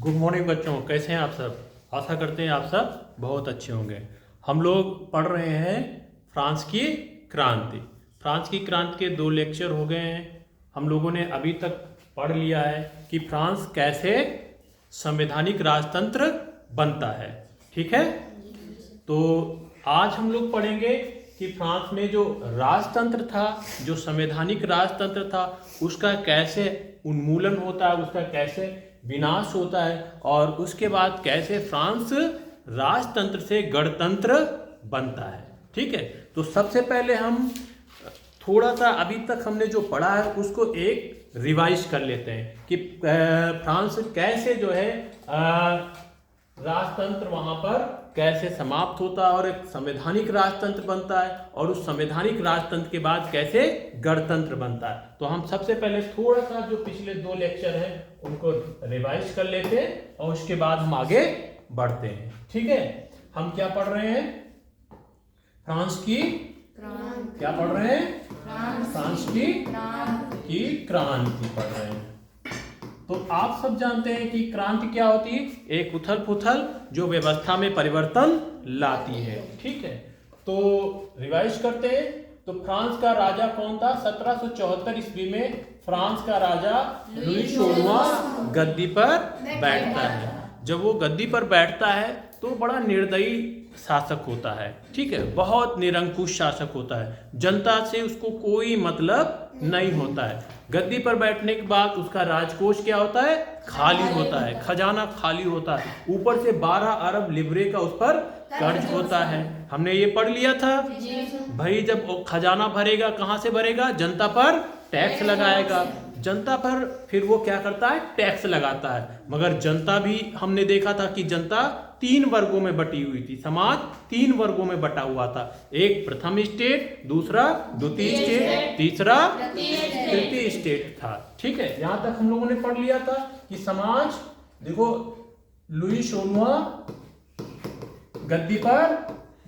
Good morning बच्चों, कैसे हैं आप सब। आशा करते हैं आप सब बहुत अच्छे होंगे। हम लोग पढ़ रहे हैं फ्रांस की क्रांति। फ्रांस की क्रांति के 2 लेक्चर हो गए हैं। हम लोगों ने अभी तक पढ़ लिया है कि फ्रांस कैसे संवैधानिक राजतंत्र बनता है। ठीक है, तो आज हम लोग पढ़ेंगे कि फ्रांस में जो राजतंत्र था, जो संवैधानिक राजतंत्र था, उसका कैसे उन्मूलन होता है, उसका कैसे विनाश होता है और उसके बाद कैसे फ्रांस राजतंत्र से गणतंत्र बनता है। ठीक है, तो सबसे पहले हम थोड़ा सा अभी तक हमने जो पढ़ा है उसको एक रिवाइज कर लेते हैं कि फ्रांस कैसे जो है राजतंत्र वहां पर कैसे समाप्त होता है और एक संवैधानिक राजतंत्र बनता है और उस संवैधानिक राजतंत्र के बाद कैसे गणतंत्र बनता है। तो हम सबसे पहले थोड़ा सा जो पिछले 2 लेक्चर हैं उनको रिवाइज कर लेते हैं और उसके बाद हम आगे बढ़ते हैं। ठीक है, हम क्या पढ़ रहे हैं? फ्रांस की क्या पढ़ रहे हैं? फ्रांस की क्रांति पढ़ रहे हैं। तो आप सब जानते हैं कि क्रांति क्या होती है? एक उथल पुथल जो व्यवस्था में परिवर्तन लाती है। ठीक है, तो रिवाइज करते हैं। तो फ्रांस का राजा कौन था? 1774 ईस्वी में फ्रांस का राजा लुई 16वां गद्दी पर बैठता है। जब वो गद्दी पर बैठता है तो बड़ा निर्दयी शासक होता है। ठीक है, बहुत निरंकुश शासक होता है, जनता से उसको कोई मतलब नहीं होता है। गद्दी पर बैठने के बाद उसका राजकोष क्या होता है? खाली होता है, खजाना खाली होता है, ऊपर से 12 अरब लिब्रे का उस पर कर्ज होता है। हमने ये पढ़ लिया था भाई। जब वो खजाना भरेगा, कहाँ से भरेगा? जनता पर टैक्स लगाएगा। जनता पर फिर वो क्या करता है? टैक्स लगाता है। मगर जनता भी हमने देखा था कि जनता 3 वर्गों में बटी हुई थी। समाज 3 वर्गों में बटा हुआ था। एक प्रथम स्टेट, दूसरा द्वितीय स्टेट, तीसरा तृतीय स्टेट था। ठीक है, यहां तक हम लोगों ने पढ़ लिया था कि समाज देखो लुई 16वां गद्दी पर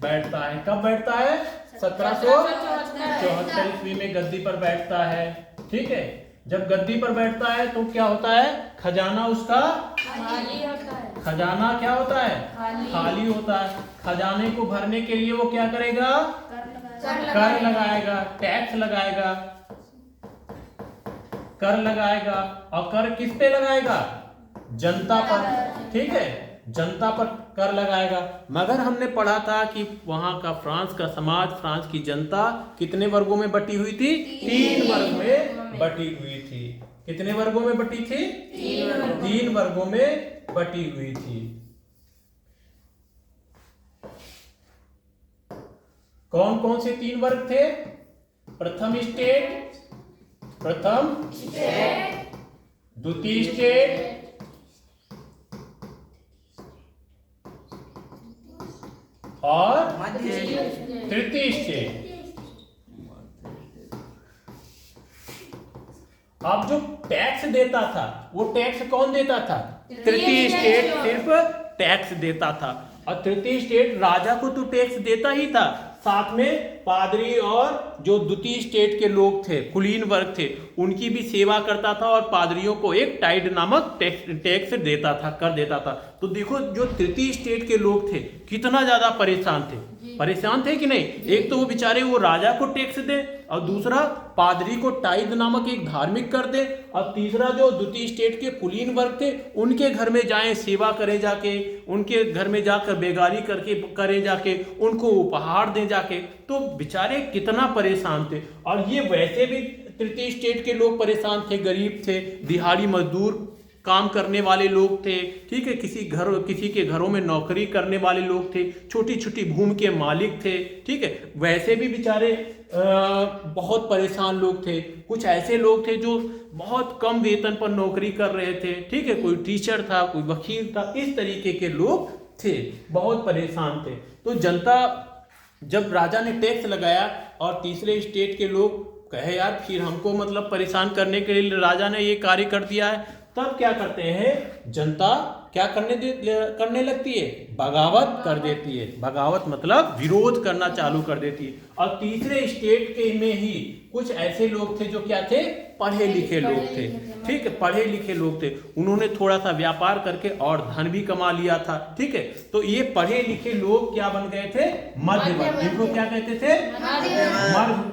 बैठता है। कब बैठता है? 1774 ईस्वी में गद्दी पर बैठता है। ठीक है, जब गद्दी पर बैठता है तो क्या होता है? खजाना उसका खाली होता है। खजाना क्या होता है? खाली होता है। खजाने को भरने के लिए वो क्या करेगा? कर लगाएगा, टैक्स लगाएगा, कर लगाएगा। और कर किस पे लगाएगा? जनता पर। ठीक है, जनता पर कर लगाएगा। मगर हमने पढ़ा था कि वहां का फ्रांस का समाज, फ्रांस की जनता कितने वर्गों में बटी हुई थी? 3 वर्ग में बटी हुई थी। कितने वर्गों में बटी थी? 3 वर्गों में बटी हुई थी। कौन कौन से 3 वर्ग थे? प्रथम स्टेट, द्वितीय स्टेट और तृतीय स्टेट। अब जो टैक्स देता था वो टैक्स कौन देता था? तृतीय स्टेट सिर्फ टैक्स देता था। और तृतीय स्टेट राजा को तो टैक्स देता ही था, साथ में पादरी और जो द्वितीय स्टेट के लोग थे, कुलीन वर्ग थे, उनकी भी सेवा करता था और पादरियों को एक टाइड नामक टैक्स देता था, कर देता था। तो देखो जो तृतीय स्टेट के लोग थे कितना ज्यादा परेशान थे कि नहीं? एक तो वो बेचारे वो राजा को टैक्स दे और दूसरा पादरी को टाइड नामक एक धार्मिक कर दे और तीसरा जो द्वितीय स्टेट के कुलीन वर्ग थे उनके घर में जाएं, सेवा करें जाके, उनके घर में जाकर बेगारी करके करें जाके, उनको उपहार दें जाके। तो बेचारे कितना परेशान थे। और ये वैसे भी तृतीय स्टेट के लोग परेशान थे, गरीब थे, दिहाड़ी मजदूर काम करने वाले लोग थे। ठीक है, किसी के घरों में नौकरी करने वाले लोग थे, छोटी छोटी भूमि के मालिक थे। ठीक है, वैसे भी बेचारे बहुत परेशान लोग थे। कुछ ऐसे लोग थे जो बहुत कम वेतन पर नौकरी कर रहे थे। ठीक है, कोई टीचर था, कोई वकील था, इस तरीके के लोग थे, बहुत परेशान थे। तो जनता जब राजा ने टैक्स लगाया और तीसरे स्टेट के लोग कहे यार फिर हमको मतलब परेशान करने के लिए राजा ने ये कार्य कर दिया है, तब क्या करते हैं? जनता क्या करने लगती है? बगावत कर देती है। बगावत मतलब विरोध करना चालू कर देती है। और तीसरे स्टेट के में ही कुछ ऐसे लोग थे जो क्या थे? पढ़े लिखे लोग थे। ठीक है, पढ़े लिखे लोग थे। उन्होंने थोड़ा सा व्यापार करके और धन भी कमा लिया था। ठीक है, तो ये पढ़े लिखे लोग क्या बन गए थे? मध्य वर्ग। इनको क्या कहते थे?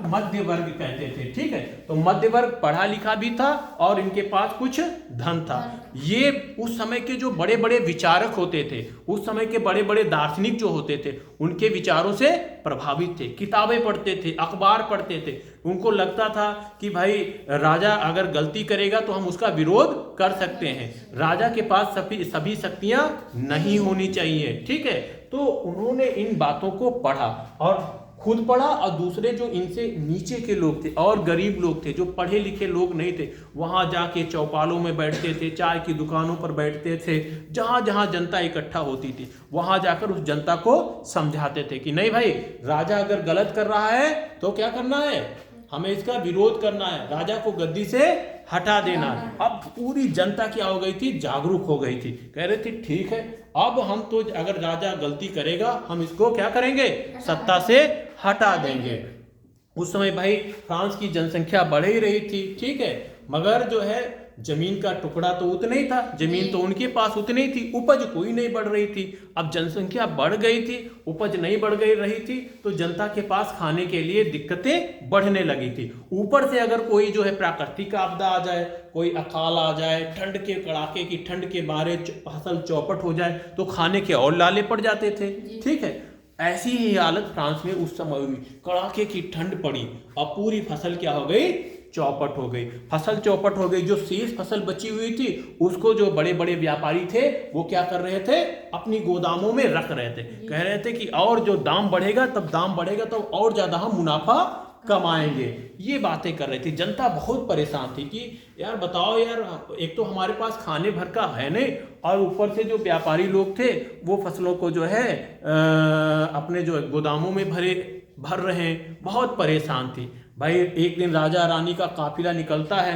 मध्य वर्ग कहते थे। ठीक है, तो मध्य वर्ग पढ़ा लिखा भी था और इनके पास कुछ धन था। ये उस समय के जो बड़े बड़े विचारक होते थे, उस समय के बड़े बड़े दार्शनिक जो होते थे, उनके विचारों से प्रभावित थे। किताबें पढ़ते थे, अखबार पढ़ते थे। उनको लगता था कि भाई राजा अगर गलती करेगा तो हम उसका विरोध कर सकते हैं। राजा के पास सभी शक्तियां नहीं होनी चाहिए। ठीक है, तो उन्होंने इन बातों को पढ़ा और खुद पढ़ा, और दूसरे जो इनसे नीचे के लोग थे और गरीब लोग थे, जो पढ़े लिखे लोग नहीं थे, वहां जाके चौपालों में बैठते थे, चाय की दुकानों पर बैठते थे, जहां जहां जनता इकट्ठा होती थी वहां जाकर उस जनता को समझाते थे कि नहीं भाई, राजा अगर गलत कर रहा है तो क्या करना है? हमें इसका विरोध करना है, राजा को गद्दी से हटा देना है। अब पूरी जनता क्या हो गई थी? जागरूक हो गई थी। कह रही थी ठीक है, अब हम तो अगर राजा गलती करेगा हम इसको क्या करेंगे? सत्ता से हटा देंगे। उस समय भाई फ्रांस की जनसंख्या बढ़ ही रही थी। ठीक है, मगर जो है जमीन का टुकड़ा तो उतना ही था, जमीन तो उनके पास उतनी थी, उपज कोई नहीं बढ़ रही थी। अब जनसंख्या बढ़ गई थी, उपज नहीं बढ़ गई रही थी, तो जनता के पास खाने के लिए दिक्कतें बढ़ने लगी थी। ऊपर से अगर कोई जो है प्राकृतिक आपदा आ जाए, कोई अकाल आ जाए, ठंड के कड़ाके की ठंड के मारे फसल चौपट हो जाए, तो खाने के और लाले पड़ जाते थे। ठीक है, ऐसी ही हालत फ्रांस में उस समय हुई। कड़ाके की ठंड पड़ी और पूरी फसल क्या हो गई? चौपट हो गई। फसल चौपट हो गई। जो शेष फसल बची हुई थी उसको जो बड़े बड़े व्यापारी थे वो क्या कर रहे थे? अपनी गोदामों में रख रहे थे। कह रहे थे कि और जो दाम बढ़ेगा तब और ज्यादा हम मुनाफा कमाएंगे। ये बातें कर रही थी। जनता बहुत परेशान थी कि यार बताओ यार, एक तो हमारे पास खाने भर का है नहीं, और ऊपर से जो व्यापारी लोग थे वो फसलों को जो है अपने जो गोदामों में भर रहे हैं। बहुत परेशान थी भाई। एक दिन राजा रानी का काफिला निकलता है,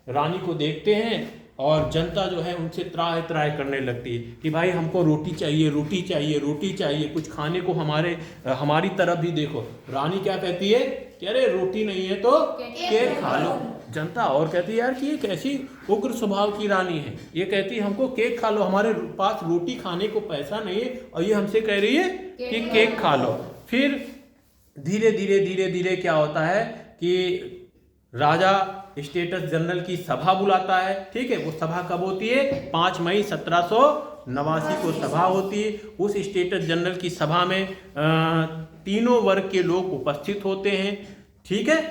रानी को देखते हैं और जनता जो है उनसे त्राय त्राय करने लगती है कि भाई हमको रोटी चाहिए, रोटी चाहिए, रोटी चाहिए, कुछ खाने को हमारी तरफ भी देखो। रानी क्या कहती है कि अरे रोटी नहीं है तो केक खा लो। जनता और कहती है यार कि ये कैसी उग्र स्वभाव की रानी है, ये कहती है हमको केक खा लो, हमारे पास रोटी खाने को पैसा नहीं है और ये हमसे कह रही है कि केक खा लो। फिर धीरे धीरे क्या होता है कि राजा स्टेटस जनरल की सभा बुलाता है। ठीक है, वो सभा कब होती है? 5 मई 1789 को सभा होती है। उस स्टेटस जनरल की सभा में तीनों वर्ग के लोग उपस्थित होते हैं। ठीक है,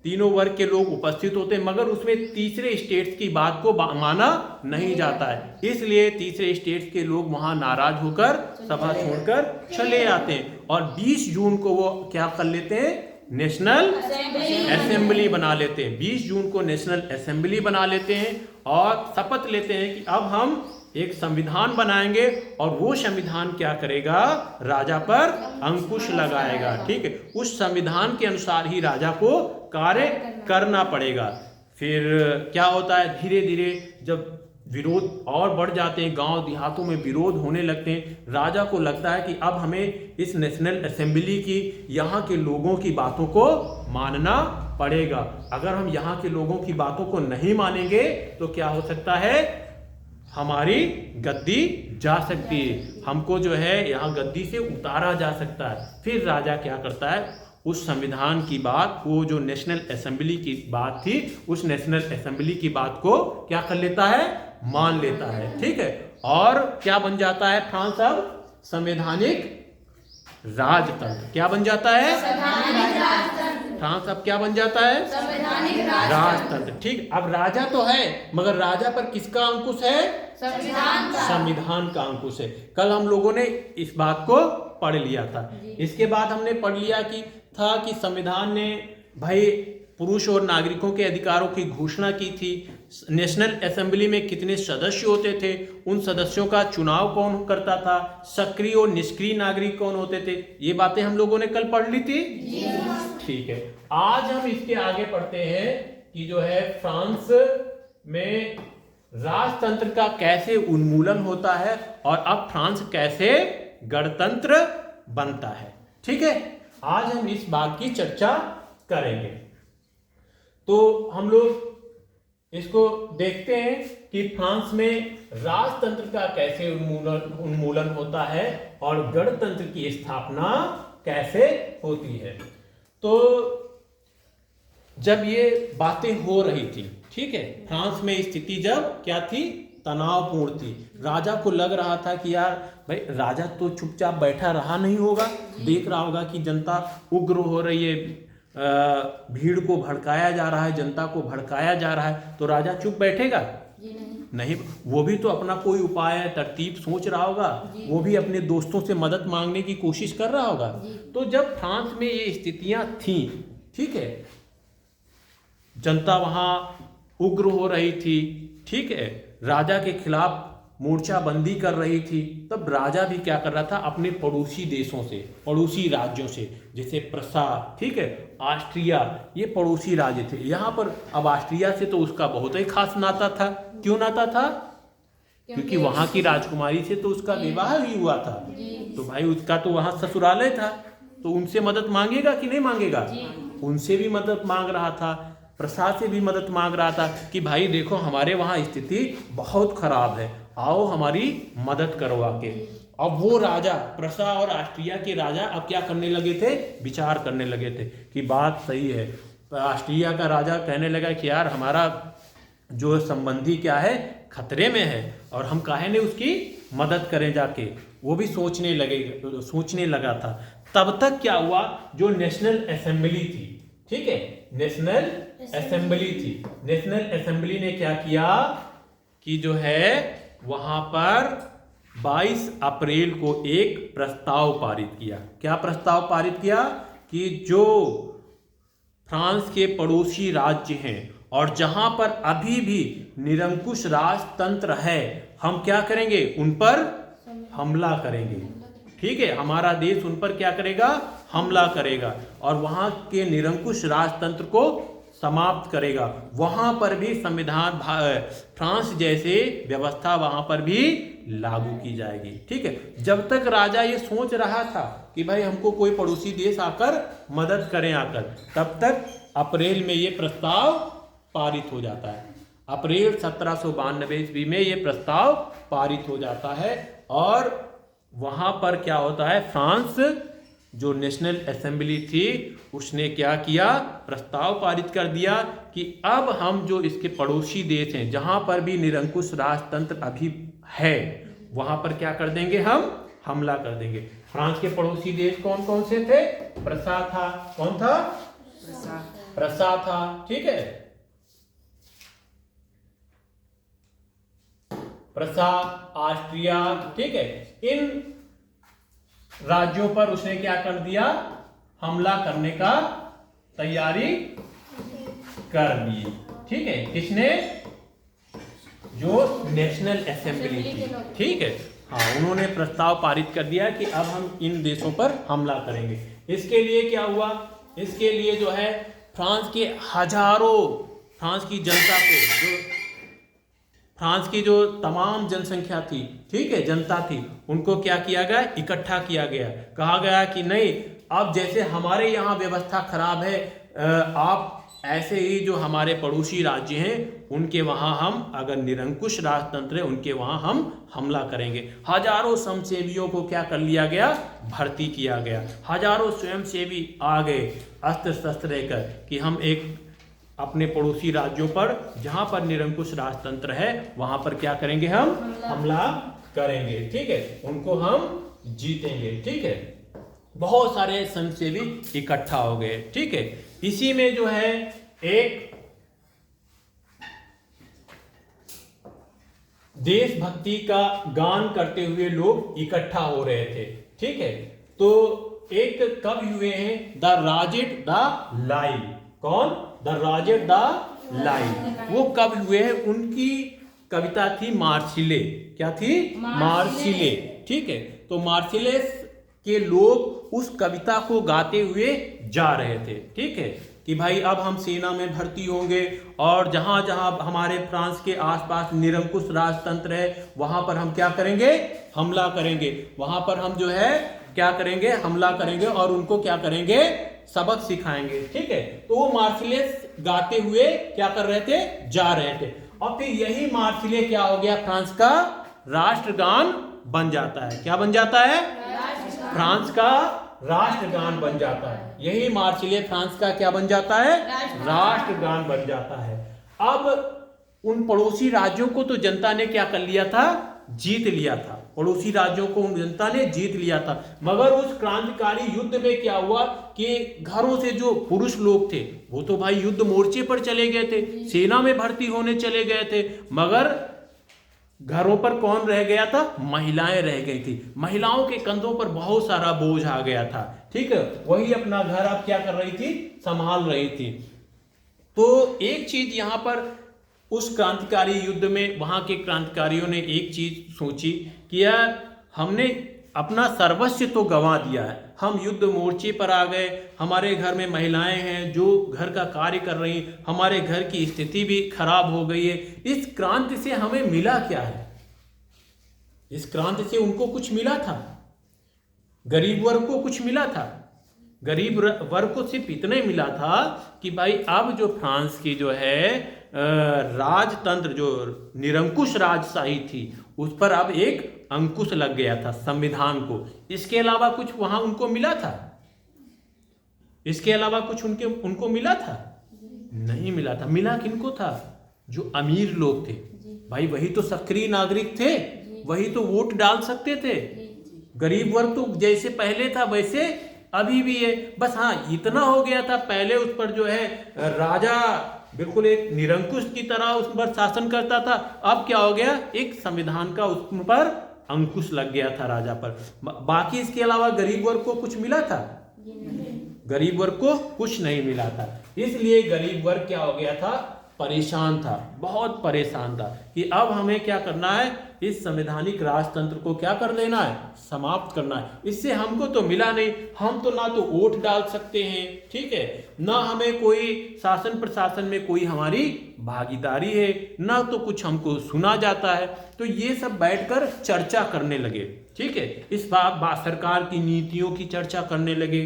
तीनों वर्ग के लोग उपस्थित होते हैं, मगर उसमें तीसरे स्टेट्स की बात को माना नहीं जाता है। इसलिए तीसरे स्टेट्स के लोग वहां नाराज होकर सभा छोड़कर चले आते हैं और 20 जून को वो क्या कर लेते हैं? नेशनल असेंबली बना लेते हैं। 20 जून को नेशनल असेंबली बना लेते हैं और शपथ लेते हैं कि अब हम एक संविधान बनाएंगे और वो संविधान क्या करेगा? राजा पर अंकुश लगाएगा। ठीक है, उस संविधान के अनुसार ही राजा को कार्य करना पड़ेगा। फिर क्या होता है? धीरे धीरे जब विरोध और बढ़ जाते हैं, गांव देहातों में विरोध होने लगते हैं, राजा को लगता है कि अब हमें इस नेशनल असेंबली की, यहाँ के लोगों की बातों को मानना पड़ेगा। अगर हम यहाँ के लोगों की बातों को नहीं मानेंगे तो क्या हो सकता है? हमारी गद्दी जा सकती है, हमको जो है यहाँ गद्दी से उतारा जा सकता है। फिर राजा क्या करता है? उस संविधान की बात, वो जो नेशनल असेंबली की बात थी, उस नेशनल असेंबली की बात को क्या कर लेता है? मान लेता है। ठीक है, और क्या बन जाता है? फ्रांस अब संवैधानिक राजतंत्र। क्या बन जाता है? फ्रांस अब क्या बन जाता है? राजतंत्र। ठीक, अब राजा तो है मगर राजा पर किसका अंकुश है? संविधान का अंकुश है। कल हम लोगों ने इस बात को पढ़ लिया था। इसके बाद हमने पढ़ लिया कि संविधान ने भाई पुरुष और नागरिकों के अधिकारों की घोषणा की थी। नेशनल असेंबली में कितने सदस्य होते थे, उन सदस्यों का चुनाव कौन करता था, सक्रिय और निष्क्रिय नागरिक कौन होते थे, ये बातें हम लोगों ने कल पढ़ ली थी। ठीक है, आज हम इसके आगे पढ़ते हैं कि जो है फ्रांस में राजतंत्र का कैसे उन्मूलन होता है और अब फ्रांस कैसे गणतंत्र बनता है। ठीक है, आज हम इस बात की चर्चा करेंगे। तो हम लोग इसको देखते हैं कि फ्रांस में राजतंत्र का कैसे उन्मूलन होता है और गणतंत्र की स्थापना कैसे होती है। तो जब ये बातें हो रही थी, ठीक है, फ्रांस में स्थिति जब क्या थी, तनावपूर्ण थी। राजा को लग रहा था कि यार भाई राजा तो चुपचाप बैठा रहा नहीं होगा, देख रहा होगा कि जनता उग्र हो रही है, भीड़ को भड़काया जा रहा है, जनता को भड़काया जा रहा है, तो राजा चुप बैठेगा? नहीं, वो भी तो अपना कोई उपाय तरतीब सोच रहा होगा, वो भी अपने दोस्तों से मदद मांगने की कोशिश कर रहा होगा। तो जब फ्रांस में ये स्थितियां थी, ठीक है, जनता वहां उग्र हो रही थी, ठीक है, राजा के खिलाफ मोर्चाबंदी कर रही थी, तब राजा भी क्या कर रहा था, अपने पड़ोसी देशों से, पड़ोसी राज्यों से, जैसे प्रसा, ठीक है, ऑस्ट्रिया, ये पड़ोसी राज्य थे। यहाँ पर अब ऑस्ट्रिया से तो उसका बहुत ही खास नाता था। क्यों नाता था? क्योंकि वहां की राजकुमारी से तो उसका विवाह ही हुआ था, तो भाई उसका तो वहां ससुरालय था, तो उनसे मदद मांगेगा कि नहीं मांगेगा? उनसे भी मदद मांग रहा था, प्रसा से भी मदद मांग रहा था कि भाई देखो हमारे वहाँ स्थिति बहुत खराब है, आओ हमारी मदद करवा के। अब वो राजा, प्रसा और ऑस्ट्रिया के राजा अब क्या करने लगे थे, विचार करने लगे थे कि बात सही है। ऑस्ट्रिया का राजा कहने लगा कि यार हमारा जो संबंधी क्या है, खतरे में है, और हम काहे ने उसकी मदद करें जाके। वो भी सोचने लगा था। तब तक क्या हुआ, जो नेशनल असेंबली थी, ठीक है, नेशनल असेंबली थी, नेशनल असेंबली ने क्या किया कि जो है वहां पर 22 अप्रैल को एक प्रस्ताव पारित किया। क्या प्रस्ताव पारित किया कि जो फ्रांस के पड़ोसी राज्य हैं और जहां पर अभी भी निरंकुश राजतंत्र है, हम क्या करेंगे, उन पर हमला करेंगे। ठीक है, हमारा देश उन पर क्या करेगा, हमला करेगा और वहां के निरंकुश राजतंत्र को समाप्त करेगा। वहां पर भी संविधान, फ्रांस जैसे व्यवस्था वहां पर भी लागू की जाएगी। ठीक है, जब तक राजा ये सोच रहा था कि भाई हमको कोई पड़ोसी देश आकर मदद करें आकर, तब तक अप्रैल में ये प्रस्ताव पारित हो जाता है। अप्रैल 1792 ईस्वी में ये प्रस्ताव पारित हो जाता है और वहां पर क्या होता है, फ्रांस जो नेशनल असेंबली थी उसने क्या किया, प्रस्ताव पारित कर दिया कि अब हम जो इसके पड़ोसी देश हैं, जहां पर भी निरंकुश राजतंत्र अभी है, वहां पर क्या कर देंगे, हम हमला कर देंगे। फ्रांस के पड़ोसी देश कौन कौन से थे? प्रसा था। कौन था? प्रसा था। ठीक है, प्रसा, ऑस्ट्रिया, ठीक है, इन राज्यों पर उसने क्या कर दिया, हमला करने का तैयारी कर दी। ठीक है, किसने? जो नेशनल असेंबली थी। ठीक है, हाँ, उन्होंने प्रस्ताव पारित कर दिया कि अब हम इन देशों पर हमला करेंगे। इसके लिए क्या हुआ, इसके लिए जो है फ्रांस के हजारों, फ्रांस की जनता को, जो फ्रांस की जो तमाम जनसंख्या थी, ठीक है, जनता थी, उनको क्या किया गया, इकट्ठा किया गया। कहा गया कि नहीं, अब जैसे हमारे यहाँ व्यवस्था खराब है, आप ऐसे ही जो हमारे पड़ोसी राज्य हैं उनके वहाँ हम, अगर निरंकुश राजतंत्र है, उनके वहाँ हम हमला करेंगे। हजारों स्वयंसेवियों को क्या कर लिया गया, भर्ती किया गया। हजारों स्वयंसेवी आ गए अस्त्र शस्त्र लेकर कि हम एक अपने पड़ोसी राज्यों पर, जहां पर निरंकुश राजतंत्र है, वहां पर क्या करेंगे, हम हमला करेंगे। ठीक है, उनको हम जीतेंगे। ठीक है, बहुत सारे स्वयंसेवी इकट्ठा हो गए। ठीक है, इसी में जो है एक देशभक्ति का गान करते हुए लोग इकट्ठा हो रहे थे। ठीक है, तो एक कवि हुए हैं, द राजेट द लाइन। कौन? द राजेट द लाइन। वो कवि हुए हैं, उनकी कविता थी मार्सिले। क्या थी? मार्सिले। ठीक है, तो मार्सिलेस के लोग उस कविता को गाते हुए जा रहे थे। ठीक है, कि भाई अब हम सेना में भर्ती होंगे और जहां जहां हमारे फ्रांस के आसपास निरंकुश राजतंत्र है वहां पर हम क्या करेंगे, हमला करेंगे, वहां पर हम जो है क्या करेंगे, हमला करेंगे और उनको क्या करेंगे, सबक सिखाएंगे। ठीक है, तो वो मार्सिलेस गाते हुए क्या कर रहे थे, जा रहे थे। और फिर यही मार्सिले क्या हो गया, फ्रांस का राष्ट्रगान बन जाता है। क्या बन जाता है, फ्रांस का राष्ट्रगान बन जाता है। यही मार्सिले फ्रांस का क्या बन जाता है, राष्ट्रगान बन जाता है। अब उन पड़ोसी राज्यों को तो जनता ने क्या कर लिया था, जीत लिया था। पड़ोसी राज्यों को जनता ने जीत लिया था, मगर उस क्रांतिकारी युद्ध में क्या हुआ कि घरों से जो पुरुष लोग थे वो तो भाई युद्ध मोर्चे पर चले गए थे, सेना में भर्ती होने चले गए थे, मगर घरों पर कौन रह गया था, महिलाएं रह गई थी। महिलाओं के कंधों पर बहुत सारा बोझ आ गया था। ठीक है, वही अपना घर अब क्या कर रही थी, संभाल रही थी। तो एक चीज यहां पर उस क्रांतिकारी युद्ध में वहां के क्रांतिकारियों ने एक चीज सोची कि यार हमने अपना सर्वस्व तो गंवा दिया है, हम युद्ध मोर्चे पर आ गए, हमारे घर में महिलाएं हैं जो घर का कार्य कर रही, हमारे घर की स्थिति भी खराब हो गई है। इस क्रांति से हमें मिला क्या है, इस क्रांति से उनको कुछ मिला था, गरीब वर्ग को कुछ मिला था। गरीब वर्ग को सिर्फ इतना ही मिला था कि भाई अब जो फ्रांस की जो है राजतंत्र, जो निरंकुश राजशाही थी, उस पर अब एक अंकुश लग गया था, संविधान को। इसके अलावा कुछ वहां उनको मिला था, इसके अलावा कुछ उनको मिला था, नहीं मिला था। मिला किनको था, जो अमीर लोग थे भाई, वही तो सक्रिय नागरिक थे, वही तो वोट डाल सकते थे। गरीब वर्ग तो जैसे पहले था वैसे अभी भी है, बस हाँ इतना हो गया था, पहले उस पर जो है राजा बिल्कुल एक निरंकुश की तरह उस पर शासन करता था, अब क्या हो गया, एक संविधान का उस पर अंकुश लग गया था राजा पर। बाकी इसके अलावा गरीब वर्ग को कुछ मिला था, गरीब वर्ग को कुछ नहीं मिला था। इसलिए गरीब वर्ग क्या हो गया था, परेशान था, बहुत परेशान था कि अब हमें क्या करना है, इस संवैधानिक राजतंत्र को क्या कर देना है, समाप्त करना है। इससे हमको तो मिला नहीं, हम तो ना तो वोट डाल सकते हैं, ठीक है, ना हमें कोई शासन प्रशासन में कोई हमारी भागीदारी है, ना तो कुछ हमको सुना जाता है। तो ये सब बैठकर चर्चा करने लगे, ठीक है, इस बात सरकार की नीतियों की चर्चा करने लगे,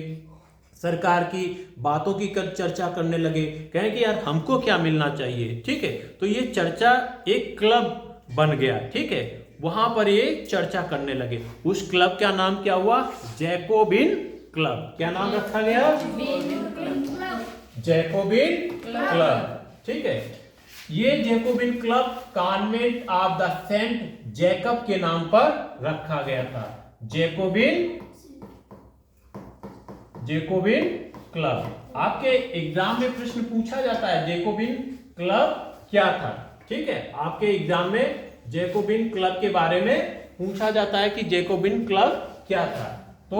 सरकार की बातों की चर्चा करने लगे, कहें कि यार हमको क्या मिलना चाहिए। ठीक है, तो ये चर्चा एक क्लब बन गया, ठीक है, वहां पर ये चर्चा करने लगे। उस क्लब का नाम क्या हुआ, जैकोबिन क्लब। क्या नाम रखा गया, जैकोबिन क्लब। ठीक है, ये Jacobin club convent of the Saint Jacob के नाम पर रखा गया था। Jacobin club. आपके एग्जाम में प्रश्न पूछा जाता है जैकोबिन क्लब क्या था, ठीक है, आपके एग्जाम में जैकोबिन क्लब के बारे में पूछा जाता है कि जैकोबिन क्लब क्या था। तो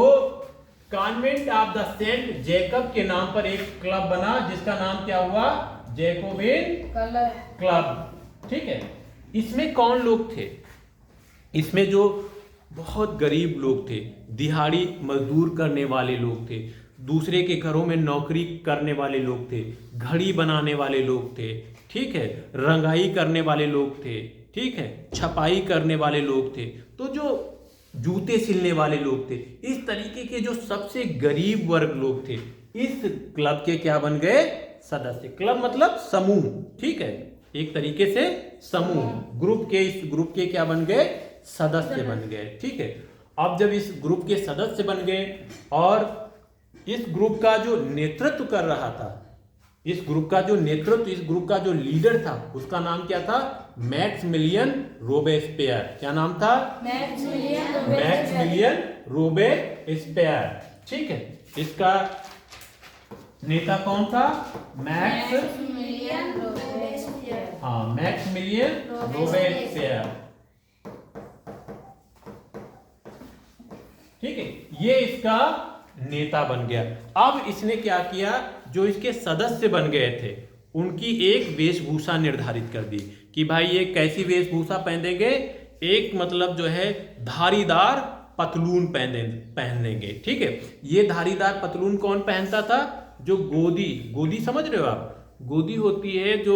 convent of the Saint Jacob के नाम पर एक क्लब बना जिसका नाम क्या हुआ, जैकोबिन क्लब। ठीक है, इसमें कौन लोग थे, इसमें जो बहुत गरीब लोग थे, दिहाड़ी मजदूर करने वाले लोग थे, दूसरे के घरों में नौकरी करने वाले लोग थे, घड़ी बनाने वाले लोग थे, ठीक है, रंगाई करने वाले लोग थे, ठीक है, छपाई करने वाले लोग थे, तो जो जूते सिलने वाले लोग थे, इस तरीके के जो सबसे गरीब वर्ग लोग थे, इस क्लब के क्या बन गए, सदस्य। क्लब मतलब समूह, ठीक है, एक तरीके से समूह, ग्रुप के, इस ग्रुप के क्या बन गए, सदस्य बन गए। ठीक है, अब जब इस ग्रुप के सदस्य बन गए और इस ग्रुप का जो नेतृत्व कर रहा था, इस ग्रुप का जो नेतृत्व, इस ग्रुप का जो लीडर था, उसका नाम क्या था, मैक्सिमिलियन रोबेस्पियर। क्या नाम था, मैक्सिमिलियन रोबेस्पियर। ठीक है, इसका नेता कौन था, मैक्सिमिलियन रोबेस्पियर। ठीक है, ये इसका नेता बन गया। अब इसने क्या किया, जो इसके सदस्य बन गए थे उनकी एक वेशभूषा निर्धारित कर दी कि भाई ये कैसी वेशभूषा पहनेंगे, एक मतलब जो है धारीदार पतलून पहनेंगे। ठीक है, ये धारीदार पतलून कौन पहनता था, जो गोदी, गोदी समझ रहे हो आप? गोदी होती है जो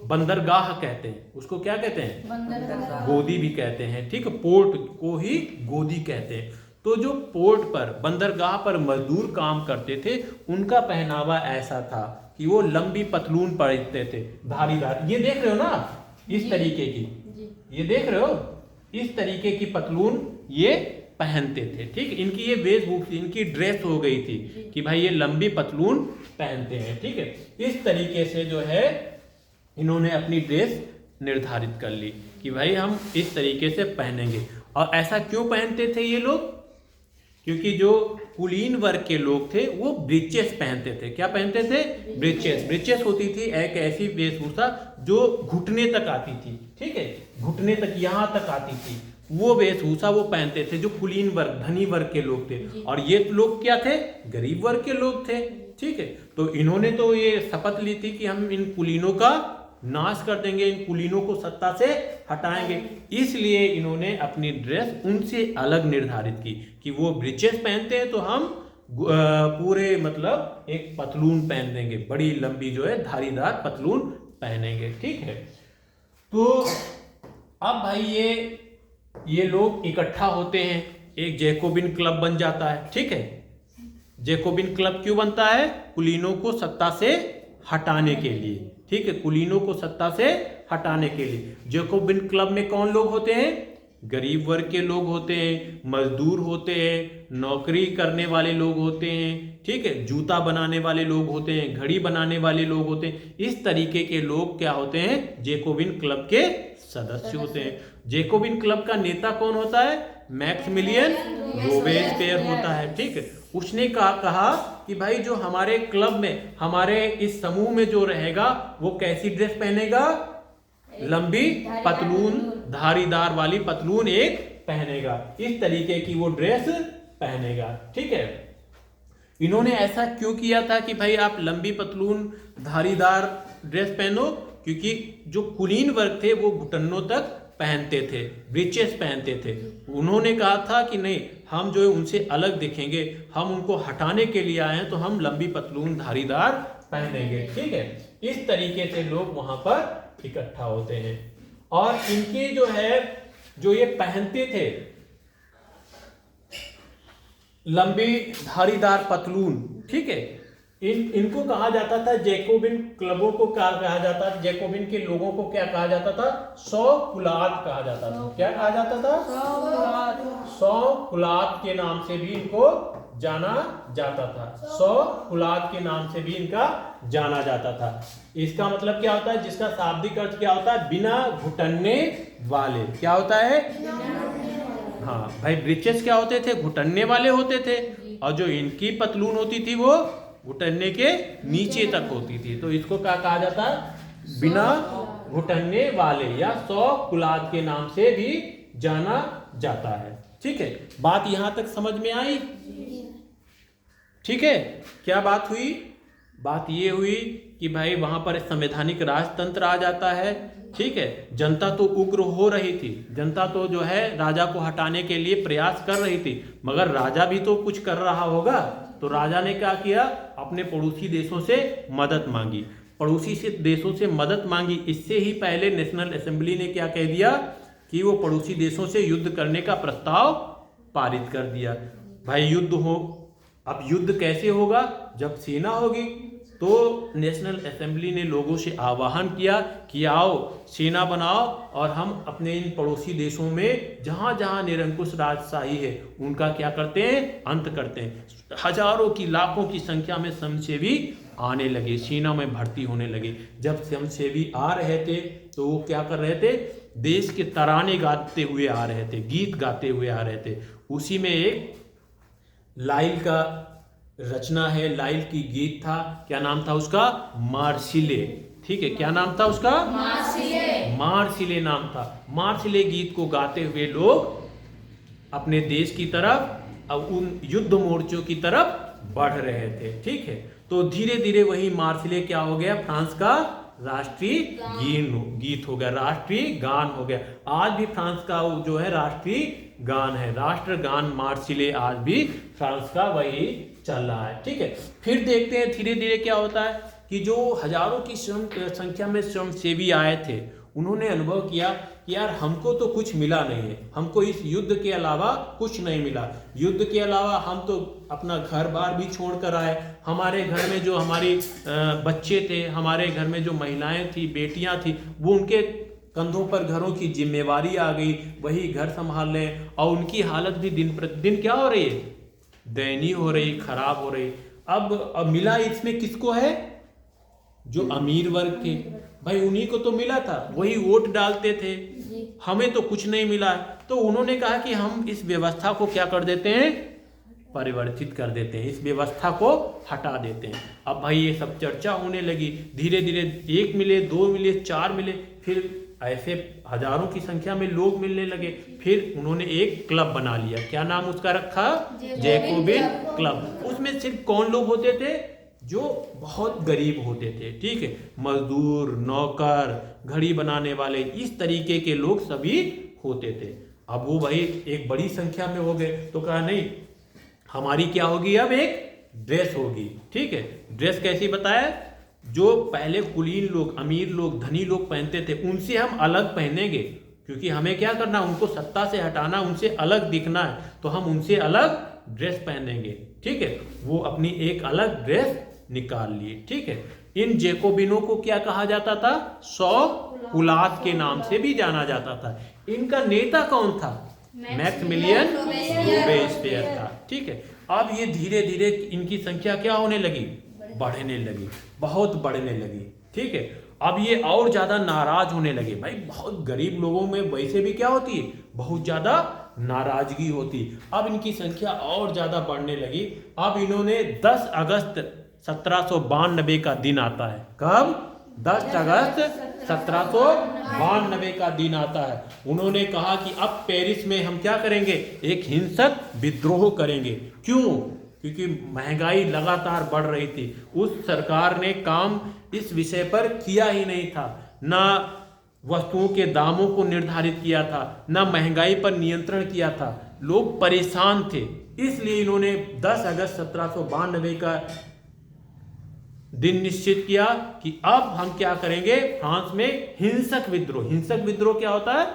बंदरगाह कहते हैं, उसको क्या कहते हैं? बंदरगाह। गोदी भी कहते हैं, ठीक है, पोर्ट को ही गोदी कहते हैं। तो जो पोर्ट पर, बंदरगाह पर मजदूर काम करते थे, उनका पहनावा ऐसा था कि वो लंबी पतलून पहनते थे, धारीदार। ये देख रहे हो ना आप, इस तरीके की, ये देख रहे हो, इस तरीके की पतलून ये पहनते थे, ठीक। इनकी ये वेशभूषा, इनकी ड्रेस हो गई थी कि भाई ये लंबी पतलून पहनते हैं, ठीक है। इस तरीके से जो है इन्होंने अपनी ड्रेस निर्धारित कर ली कि भाई हम इस तरीके से पहनेंगे। और ऐसा क्यों पहनते थे ये लोग? क्योंकि जो कुलीन वर्ग के लोग थे वो ब्रीचेस पहनते थे। क्या पहनते थे? ब्रीचेस। ब्रीचेस होती थी एक ऐसी वेशभूषा जो घुटने तक आती थी, ठीक है, घुटने तक, यहाँ तक आती थी, वो वेशभूषा वो पहनते थे जो कुलीन वर्ग, धनी वर्ग के लोग थे। और ये लोग क्या थे? गरीब वर्ग के लोग थे, ठीक है। तो इन्होंने तो ये शपथ ली थी कि हम इन कुलीनों का नाश कर देंगे, इन कुलीनों को सत्ता से हटाएंगे। इसलिए इन्होंने अपनी ड्रेस उनसे अलग निर्धारित की कि वो ब्रीचेस पहनते हैं तो हम पूरे मतलब एक पतलून पहन देंगे, बड़ी लंबी जो है धारीदार पतलून पहनेंगे, ठीक है। तो अब भाई ये लोग इकट्ठा होते हैं, एक जैकोबिन क्लब बन जाता है, ठीक है। जैकोबिन क्लब क्यों बनता है? कुलीनों को सत्ता से हटाने के लिए, ठीक है, कुलीनों को सत्ता से हटाने के लिए। जैकोबिन क्लब में कौन लोग होते हैं? गरीब वर्ग के लोग होते हैं, मजदूर होते हैं, नौकरी करने वाले लोग होते हैं, ठीक है, जूता बनाने वाले लोग होते हैं, घड़ी बनाने वाले लोग होते हैं। इस तरीके के लोग क्या होते हैं? जैकोबिन क्लब के सदस्य होते हैं। जैकोबिन क्लब का नेता कौन होता है? मैक्सिमिलियन रोबेस्पियर होता है, ठीक है। उसने कहा कि भाई जो हमारे क्लब में, हमारे इस समूह में जो रहेगा वो कैसी ड्रेस पहनेगा? लंबी पतलून, धारीदार वाली पतलून एक पहनेगा, इस तरीके की वो ड्रेस पहनेगा, ठीक है। इन्होंने ऐसा क्यों किया था कि भाई आप लंबी पतलून धारीदार ड्रेस पहनो? क्योंकि जो कुलीन वर्ग थे वो घुटनों तक पहनते थे, ब्रीचेस पहनते थे। उन्होंने कहा था कि नहीं, हम जो है उनसे अलग दिखेंगे, हम उनको हटाने के लिए आए हैं, तो हम लंबी पतलून धारीदार पहनेंगे, ठीक है। इस तरीके से लोग वहां पर इकट्ठा होते हैं। और इनके जो है, जो ये पहनते थे लंबी धारीदार पतलून, ठीक है, इनको कहा जाता था, जैकोबिन क्लबों को क्या कहा जाता था? जैकोबिन के लोगों को क्या कहा जाता था? 100 कुलात कहा जाता था। क्या कहा जाता था? 100 कुलात के नाम से भी इनको जाना जाता था। 100 कुलात के नाम से भी इनका जाना जाता था। इसका मतलब क्या होता है? जिसका शाब्दिक अर्थ क्या होता है? बिना घुटनने वाले। क्या होता है? हाँ भाई, ब्रीचेस क्या होते थे? घुटनने वाले होते थे। और जो इनकी पतलून होती थी वो घुटने के नीचे तक होती थी। तो इसको क्या कहा जाता है? बिना घुटने वाले, या 100 कुलात के नाम से भी जाना जाता है, ठीक है। बात यहां तक समझ में आई? ठीक है। क्या बात हुई? बात ये हुई कि भाई वहां पर संवैधानिक राजतंत्र आ जाता है, ठीक है। जनता तो उग्र हो रही थी, जनता तो जो है राजा को हटाने के लिए प्रयास कर रही थी, मगर राजा भी तो कुछ कर रहा होगा। तो राजा ने क्या किया? अपने पड़ोसी देशों से मदद मांगी, पड़ोसी से देशों से मदद मांगी। इससे ही पहले नेशनल असेंबली ने क्या कह दिया कि वो पड़ोसी देशों से युद्ध करने का प्रस्ताव पारित कर दिया। भाई युद्ध हो, अब युद्ध कैसे होगा? जब सेना होगी। तो नेशनल असेंबली ने लोगों से आह्वान किया कि आओ सेना बनाओ और हम अपने इन पड़ोसी देशों में जहां जहां निरंकुश राजशाही है उनका क्या करते हैं? अंत करते हैं। हजारों की, लाखों की संख्या में स्वयंसेवी आने लगे, सेना में भर्ती होने लगे। जब स्वयंसेवी आ रहे थे तो वो क्या कर रहे थे? देश के तराने गाते हुए आ रहे थे, गीत गाते हुए आ रहे थे। उसी में एक लाइल का रचना है, लाइल की गीत था। क्या नाम था उसका? मार्सिले, ठीक है। क्या नाम था उसका? मार्सिले। मार्सिले नाम था। मार्सिले गीत को गाते हुए लोग अपने देश की तरफ, अब उन युद्ध मोर्चों की तरफ बढ़ रहे थे, ठीक है। तो धीरे धीरे वही मार्सिले क्या हो गया? फ्रांस का राष्ट्रीय गीत हो गया, राष्ट्रीय गान हो गया। आज भी फ्रांस का जो है राष्ट्रीय गान है, राष्ट्रगान मार्सिले आज भी फ्रांस का वही चल रहा है। ठीक है, फिर देखते हैं धीरे धीरे क्या होता है कि जो हजारों की संख्या में स्वयंसेवी आए थे, उन्होंने अनुभव किया कि यार हमको तो कुछ मिला नहीं है, हमको इस युद्ध के अलावा कुछ नहीं मिला। युद्ध के अलावा हम तो अपना घर बार भी छोड़ कर आए, हमारे घर में जो हमारी बच्चे थे, हमारे घर में जो महिलाएं थी, बेटियां थी, वो उनके कंधों पर घरों की जिम्मेवारी आ गई, वही घर संभाल लें, और उनकी हालत भी दिन प्रतिदिन क्या हो रही है, दयनीय हो रही, खराब हो रही। अब मिला इसमें किसको है, जो अमीर वर्ग के, भाई उन्हीं को तो मिला था, वही वोट डालते थे, हमें तो कुछ नहीं मिला। तो उन्होंने कहा कि हम इस व्यवस्था को क्या कर देते हैं, परिवर्तित कर देते हैं, इस व्यवस्था को हटा देते हैं। अब भाई ये सब चर्चा होने लगी, धीरे धीरे 1 मिले, 2 मिले, 4 मिले, फिर ऐसे हजारों की संख्या में लोग मिलने लगे। फिर उन्होंने एक क्लब बना लिया, क्या नाम उसका रखा, जैकोबिन क्लब। उसमें सिर्फ कौन लोग होते थे, जो बहुत गरीब होते थे, ठीक है, मजदूर, नौकर, घड़ी बनाने वाले, इस तरीके के लोग सभी होते थे। अब वो भाई एक बड़ी संख्या में हो गए, तो कहा नहीं हमारी क्या होगी, अब एक ड्रेस होगी। ठीक है, ड्रेस कैसी बताया, जो पहले कुलीन लोग, अमीर लोग, धनी लोग पहनते थे, उनसे हम अलग पहनेंगे, क्योंकि हमें क्या करना, उनको सत्ता से हटाना, उनसे अलग दिखना है, तो हम उनसे अलग ड्रेस पहनेंगे। ठीक है, वो अपनी एक अलग ड्रेस निकाल लिए। ठीक है, इन जैकोबिनों को क्या कहा जाता था, 100 कुलात के नाम से भी जाना जाता था। इनका नेता कौन था, मैक्सिमिलियन रोबेस्पियर था। ठीक है, अब ये धीरे धीरे इनकी संख्या क्या होने लगी, बढ़ने लगी, बहुत बढ़ने लगी। ठीक है, अब ये और ज्यादा नाराज होने लगे। भाई बहुत गरीब लोगों में वैसे भी क्या होती है, बहुत ज्यादा नाराजगी होती। अब इनकी संख्या और ज्यादा बढ़ने लगी। अब इन्होंने 10 अगस्त 1792 का दिन आता है, कब, 10 अगस्त 1792 का दिन आता है। उन्होंने कहा कि अब पेरिस में हम क्या करेंगे, एक हिंसक विद्रोह करेंगे। क्यों, क्योंकि महंगाई लगातार बढ़ रही थी। उस सरकार ने काम इस विषय पर किया ही नहीं था, ना वस्तुओं के दामों को निर्धारित किया था, ना महंगाई पर नियंत्रण किया था, लोग परेशान थे। इसलिए इन्होंने 10 अगस्त 1792 का दिन निश्चित किया कि अब हम क्या करेंगे, फ्रांस में हिंसक विद्रोह। हिंसक विद्रोह क्या होता है,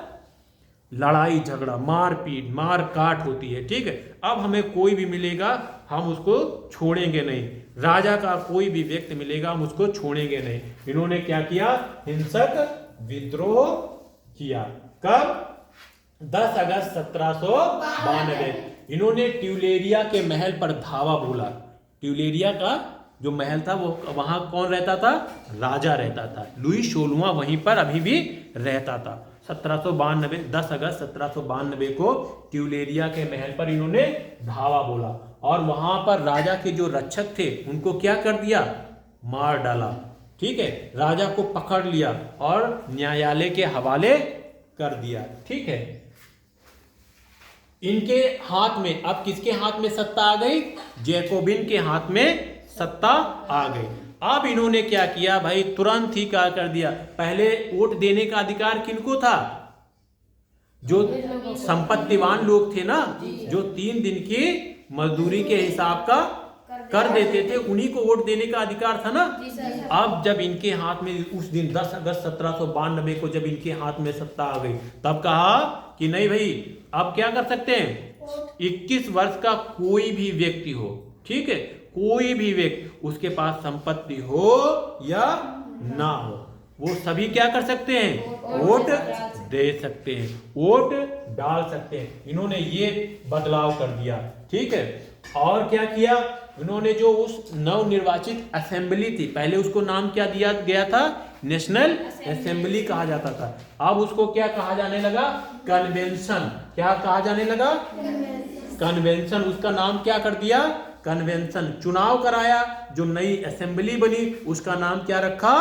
लड़ाई झगड़ा, मारपीट, मार काट होती है। ठीक है, अब हमें कोई भी मिलेगा हम उसको छोड़ेंगे नहीं, राजा का कोई भी व्यक्ति मिलेगा हम उसको छोड़ेंगे नहीं। इन्होंने क्या किया, हिंसक विद्रोह किया। कब, 10 अगस्त 1792। इन्होंने ट्यूलेरिया के महल पर धावा बोला। ट्यूलेरिया का जो महल था, वो वहां कौन रहता था, राजा रहता था। लुई 16वां वहीं पर अभी भी रहता था। 1792, 10 अगस्त 1792 को ट्यूलेरिया के महल पर इन्होंने धावा बोला, और वहां पर राजा के जो रक्षक थे उनको क्या कर दिया, मार डाला। ठीक है, राजा को पकड़ लिया और न्यायालय के हवाले कर दिया। ठीक है, इनके हाथ में, अब किसके हाथ में सत्ता आ गई, जैकोबिन के हाथ में सत्ता आ गई। अब इन्होंने क्या किया भाई, तुरंत ही क्या कर दिया, पहले वोट देने का अधिकार किनको था, जो संपत्तिवान लोग थे ना, जो 3 दिन की मजदूरी के हिसाब का कर देते थे, उन्हीं को वोट देने का अधिकार था ना। अब जब इनके हाथ में उस दिन 10 अगस्त 1792 को जब इनके हाथ में सत्ता आ गई, तब कहा कि नहीं भाई, अब क्या कर सकते हैं, 21 वर्ष का कोई भी व्यक्ति हो, ठीक है, कोई भी व्यक्ति, उसके पास संपत्ति हो या ना हो, वो सभी क्या कर सकते हैं, वोट दे सकते हैं, वोट डाल सकते हैं। इन्होंने ये बदलाव कर दिया। ठीक है, और क्या किया इन्होंने, जो उस नवनिर्वाचित असेंबली थी, पहले उसको नाम क्या दिया गया था, नेशनल असेंबली कहा जाता था, अब उसको क्या कहा जाने लगा, कन्वेंशन। क्या कहा जाने लगा, कन्वेंशन। उसका नाम क्या कर दिया, कन्वेंशन। चुनाव कराया, जो नई असेंबली बनी उसका नाम क्या रखा,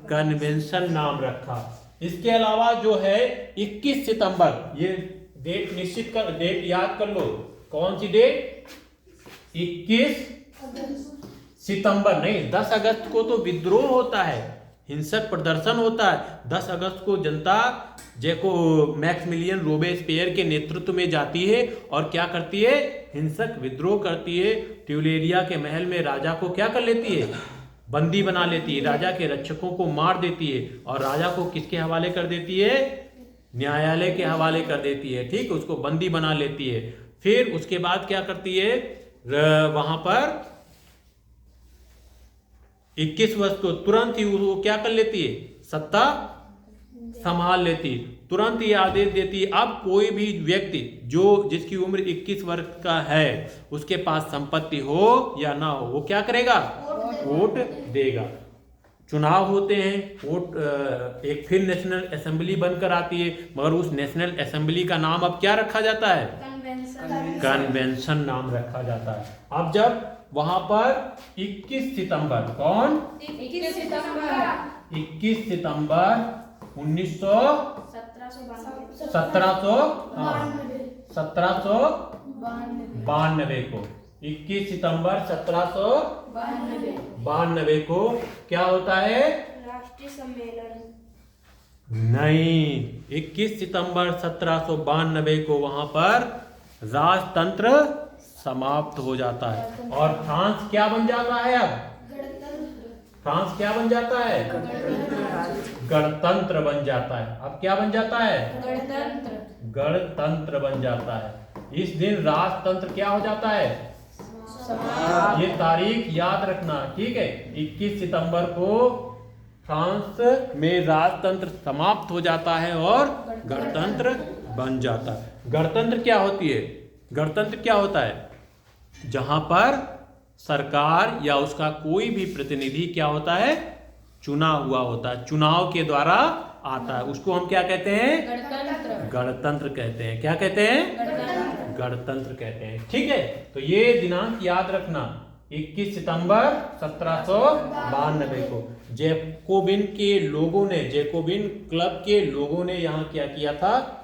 कन्वेंशन नाम रखा। इसके अलावा जो है 21 सितंबर, ये डेट निश्चित कर, डेट याद कर लो, कौन सी डेट, 21 सितंबर नहीं, 10 अगस्त को तो विद्रोह होता है, हिंसक प्रदर्शन होता है। 10 अगस्त को जनता मैक्सिमिलियन रोबेस्पियर के नेतृत्व में जाती है और क्या करती है, हिंसक विद्रोह करती है, ट्यूलेरिया के महल में राजा को क्या कर लेती है, बंदी बना लेती है, राजा के रक्षकों को मार देती है और राजा को किसके हवाले कर देती है, न्यायालय के हवाले कर देती है, ठीक, उसको बंदी बना लेती है। फिर उसके बाद क्या करती है, वहां पर 21 वर्ष को तुरंत ही वो क्या कर लेती है, सत्ता संभाल लेती, तुरंत ही आदेश देती, अब कोई भी व्यक्ति जो जिसकी उम्र 21 वर्ष का है उसके पास संपत्ति हो या ना हो, वो क्या करेगा, वोट देगा। चुनाव होते हैं, वोट एक फिर नेशनल असेंबली बनकर आती है, मगर उस नेशनल असेंबली का नाम अब क्या रखा जाता है, कन्वेंशन नाम रखा जाता है। अब जब वहां पर 21 सितंबर, कौन, 21 सितंबर 1792 को, 21 सितंबर 1792 को क्या होता है, राष्ट्रीय सम्मेलन, नहीं, 21 सितंबर 1792 को वहां पर राजतंत्र समाप्त हो जाता है और फ्रांस क्या बन जाता है, अब फ्रांस क्या बन जाता है, गणतंत्र बन जाता है। अब क्या बन जाता है, गणतंत्र बन जाता है। इस दिन राजतंत्र क्या हो जाता है, ये तारीख याद रखना, ठीक है। 21 सितंबर को फ्रांस में राजतंत्र समाप्त हो जाता है और गणतंत्र बन जाता है। गणतंत्र क्या होती है, गणतंत्र क्या होता है, जहां पर सरकार या उसका कोई भी प्रतिनिधि क्या होता है, चुना हुआ होता है, चुनाव के द्वारा आता है, उसको हम क्या कहते हैं, गणतंत्र कहते हैं। क्या कहते हैं, गणतंत्र कहते हैं, ठीक है। तो ये दिनांक याद रखना, 21 सितंबर 1792 को जैकोबिन के लोगों ने, जैकोबिन क्लब के लोगों ने यहाँ क्या किया था,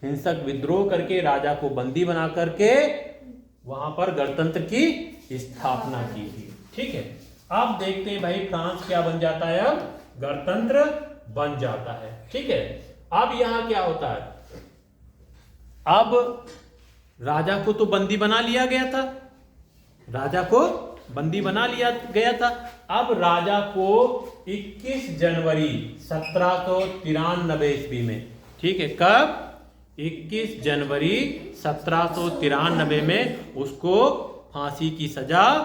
हिंसक विद्रोह करके राजा को बंदी बना करके वहां पर गणतंत्र की स्थापना की थी, ठीक है। अब देखते हैं भाई फ्रांस क्या बन जाता है, अब गणतंत्र बन जाता है, ठीक है। अब यहां क्या होता है, अब राजा को तो बंदी बना लिया गया था, राजा को बंदी बना लिया गया था। अब राजा को 21 जनवरी 1793 ईस्वी में, ठीक है, कब, 21 जनवरी 1793 में उसको फांसी की सजा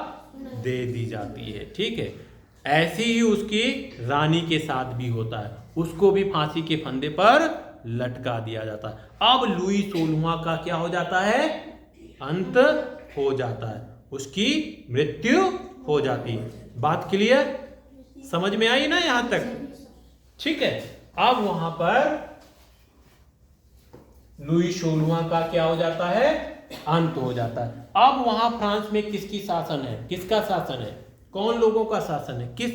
दे दी जाती है, ठीक है। ऐसी ही उसकी रानी के साथ भी होता है, उसको भी फांसी के फंदे पर लटका दिया जाता है। अब लुई 16वां का क्या हो जाता है, अंत हो जाता है, उसकी मृत्यु हो जाती है। बात क्लियर, समझ में आई ना यहां तक, ठीक है। अब वहां पर लुई 16वां का क्या हो जाता है, अंत हो जाता है। अब वहां फ्रांस में किसकी शासन है, किसका शासन है, कौन लोगों का शासन है, किस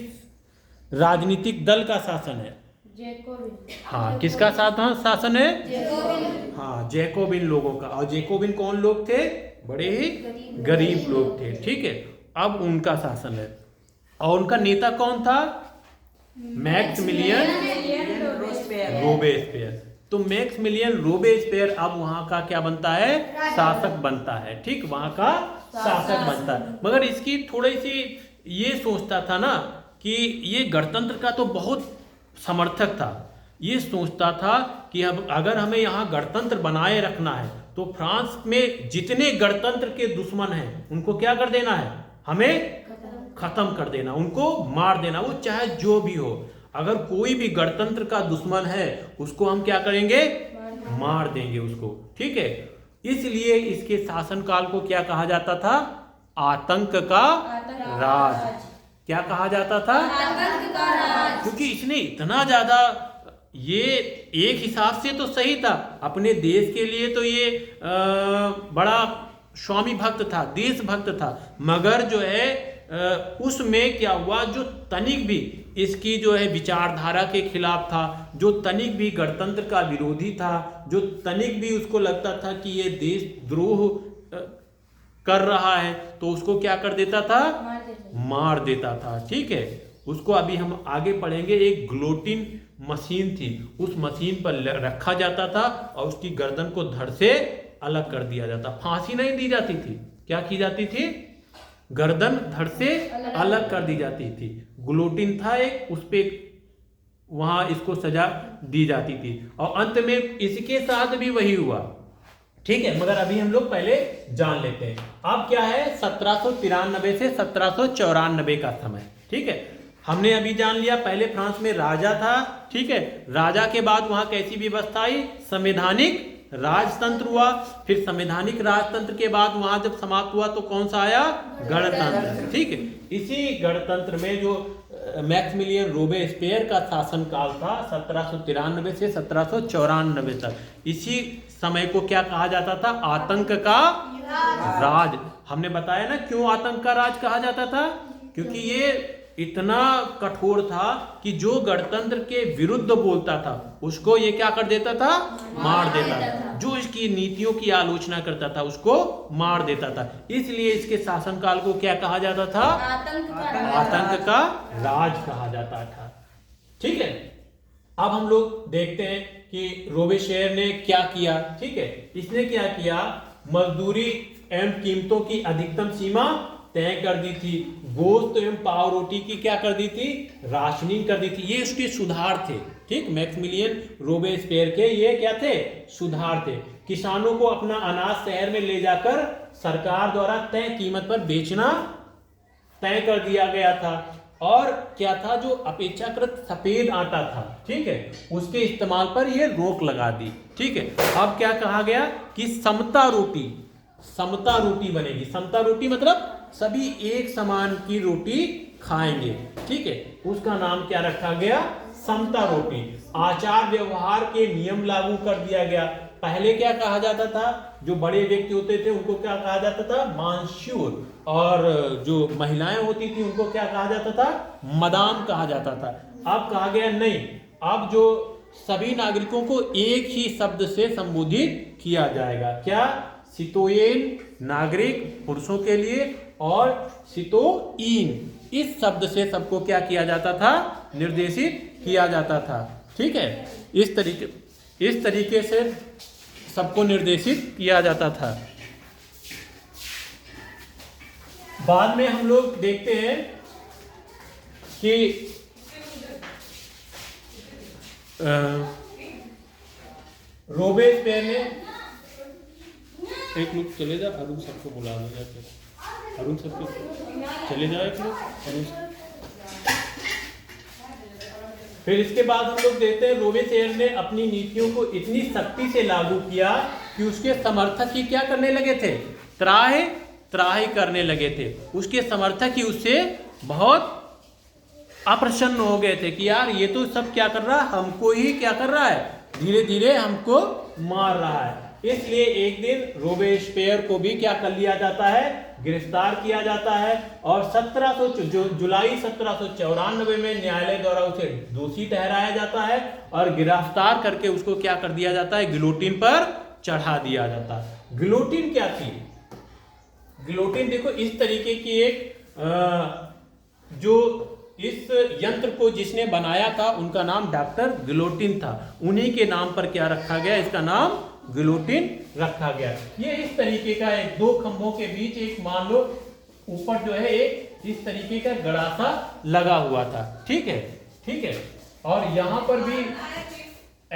राजनीतिक दल का शासन है, जैकोबिन, हाँ, किसका शासन है, जैकोबिन, हाँ, जैकोबिन लोगों का। और जैकोबिन कौन लोग थे, बड़े ही गरीब लोग थे, ठीक है। अब उनका शासन है और उनका नेता कौन था, मैक्सिमिलियन रोबेस्पियर। तो मैक्सिमिलियन रोबेस्पियर अब वहां का क्या बनता है, शासक बनता है, ठीक, वहां का शासक बनता है। मगर इसकी थोड़ी सी ये सोचता था ना कि ये गणतंत्र का तो बहुत समर्थक था, ये सोचता था कि अब अगर हमें यहाँ गणतंत्र बनाए रखना है तो फ्रांस में जितने गणतंत्र के दुश्मन हैं उनको क्या कर देना है, हमें खत्म कर देना, उनको मार देना, वो चाहे जो भी हो। अगर कोई भी गणतंत्र का दुश्मन है उसको हम क्या करेंगे, मार देंगे उसको, ठीक है। इसलिए इसके शासनकाल को क्या कहा जाता था, आतंक का राज। क्या कहा जाता था, आतंक का राज, क्योंकि इसने इतना ज्यादा, ये एक हिसाब से तो सही था, अपने देश के लिए तो ये बड़ा स्वामी भक्त था, देशभक्त था, मगर जो है उसमें क्या हुआ, जो तनिक भी इसकी जो है विचारधारा के खिलाफ था, जो तनिक भी गणतंत्र का विरोधी था, जो तनिक भी उसको लगता था कि ये देशद्रोह कर रहा है, तो उसको क्या कर देता था, मार देता था, ठीक है। उसको अभी हम आगे पढ़ेंगे, एक ग्लोटिन मशीन थी, उस मशीन पर रखा जाता था और उसकी गर्दन को धड़ से अलग कर दिया जाता। फांसी नहीं दी जाती थी, क्या की जाती थी, गर्दन धड़ से अलग कर दी जाती थी। गुलोटिन था एक, उस पे वहां इसको सजा दी जाती थी और अंत में इसके साथ भी वही हुआ। ठीक है, मगर अभी हम लोग पहले जान लेते हैं अब क्या है 1793 से 1794 का समय। ठीक है, हमने अभी जान लिया पहले फ्रांस में राजा था। ठीक है, राजा के बाद वहां कैसी व्यवस्था आई, संवैधानिक राजतंत्र हुआ। फिर संवैधानिक राजतंत्र के बाद वहां जब समाप्त हुआ तो कौन सा आया, गणतंत्र। ठीक है, इसी गणतंत्र में जो मैक्सिमिलियन रोबेस्पियर का शासनकाल था 1793 से 1794 तक, इसी समय को क्या कहा जाता था, आतंक का राज। हमने बताया ना क्यों आतंक का राज कहा जाता था, क्योंकि ये इतना कठोर था कि जो गणतंत्र के विरुद्ध बोलता था उसको ये क्या कर देता था, मार देता था। जो इसकी नीतियों की आलोचना करता था उसको मार देता था। इसलिए इसके शासनकाल को क्या कहा जाता था, आतंक का राज कहा जाता था। ठीक है, अब हम लोग देखते हैं कि रोबेस्पियर ने क्या किया। ठीक है, इसने क्या किया, मजदूरी एवं कीमतों की अधिकतम सीमा तय कर दी थी। गोश्त एवं पाव रोटी की क्या कर दी थी, राशनिंग कर दी थी। ये उसके सुधार थे। ठीक, मैक्सिमिलियन रोबेस्पियर के ये क्या थे, सुधार थे। किसानों को अपना अनाज शहर में ले जाकर सरकार द्वारा तय कीमत पर बेचना तय कर दिया गया था। और क्या था, जो अपेक्षाकृत सफेद आटा था, ठीक है, उसके इस्तेमाल पर ये रोक लगा दी। ठीक है, अब क्या कहा गया कि समता रोटी बनेगी। समता रोटी मतलब सभी एक समान की रोटी खाएंगे। ठीक है, उसका नाम क्या रखा गया, समता रोटी। आचार व्यवहार के नियम लागू कर दिया गया। पहले क्या कहा जाता था, जो बड़े व्यक्ति होते थे उनको क्या कहा जाता था, मानश्योर, और जो महिलाएं होती थी उनको क्या कहा जाता था, मदाम कहा जाता था। अब कहा गया नहीं, अब जो सभी नागरिकों को एक ही शब्द से संबोधित किया जाएगा। क्या, सितोयेन नागरिक पुरुषों के लिए और सितोयीन इस शब्द से सबको क्या किया जाता था, निर्देशित किया जाता था। ठीक है, इस तरीके से सबको निर्देशित किया जाता था। बाद में हम लोग देखते हैं कि रोबेस्पियर ने, एक लोग चले जाओ, अरुण सबको बुला दो, अरुण सबको चले जाओ एक लोग, अरुण। फिर इसके बाद हम लोग देखते हैं रोबेस्पियर ने अपनी नीतियों को इतनी सख्ती से लागू किया कि उसके समर्थक ही क्या करने लगे थे, त्राही करने लगे थे। उसके समर्थक ही उससे बहुत अप्रसन्न हो गए थे कि यार ये तो सब क्या कर रहा है, हमको ही क्या कर रहा है, धीरे धीरे हमको मार रहा है। इसलिए एक दिन रोबेस्पियर को भी क्या कर लिया जाता है, गिरफ्तार किया जाता है और जुलाई 1794 में न्यायालय द्वारा उसे दोषी ठहराया जाता है और गिरफ्तार करके उसको क्या कर दिया जाता है, गिलोटिन पर चढ़ा दिया जाता है। गिलोटिन क्या थी, गिलोटिन देखो इस तरीके की एक जो इस यंत्र को जिसने बनाया था उनका नाम डॉक्टर गिलोटिन था। उन्हीं के नाम पर क्या रखा गया, इसका नाम गिलोटिन रखा गया। ये इस तरीके का एक, दो खंभों के बीच एक, मान लो ऊपर जो है एक इस तरीके का गड़ासा लगा हुआ था। ठीक है, ठीक है, और यहां पर भी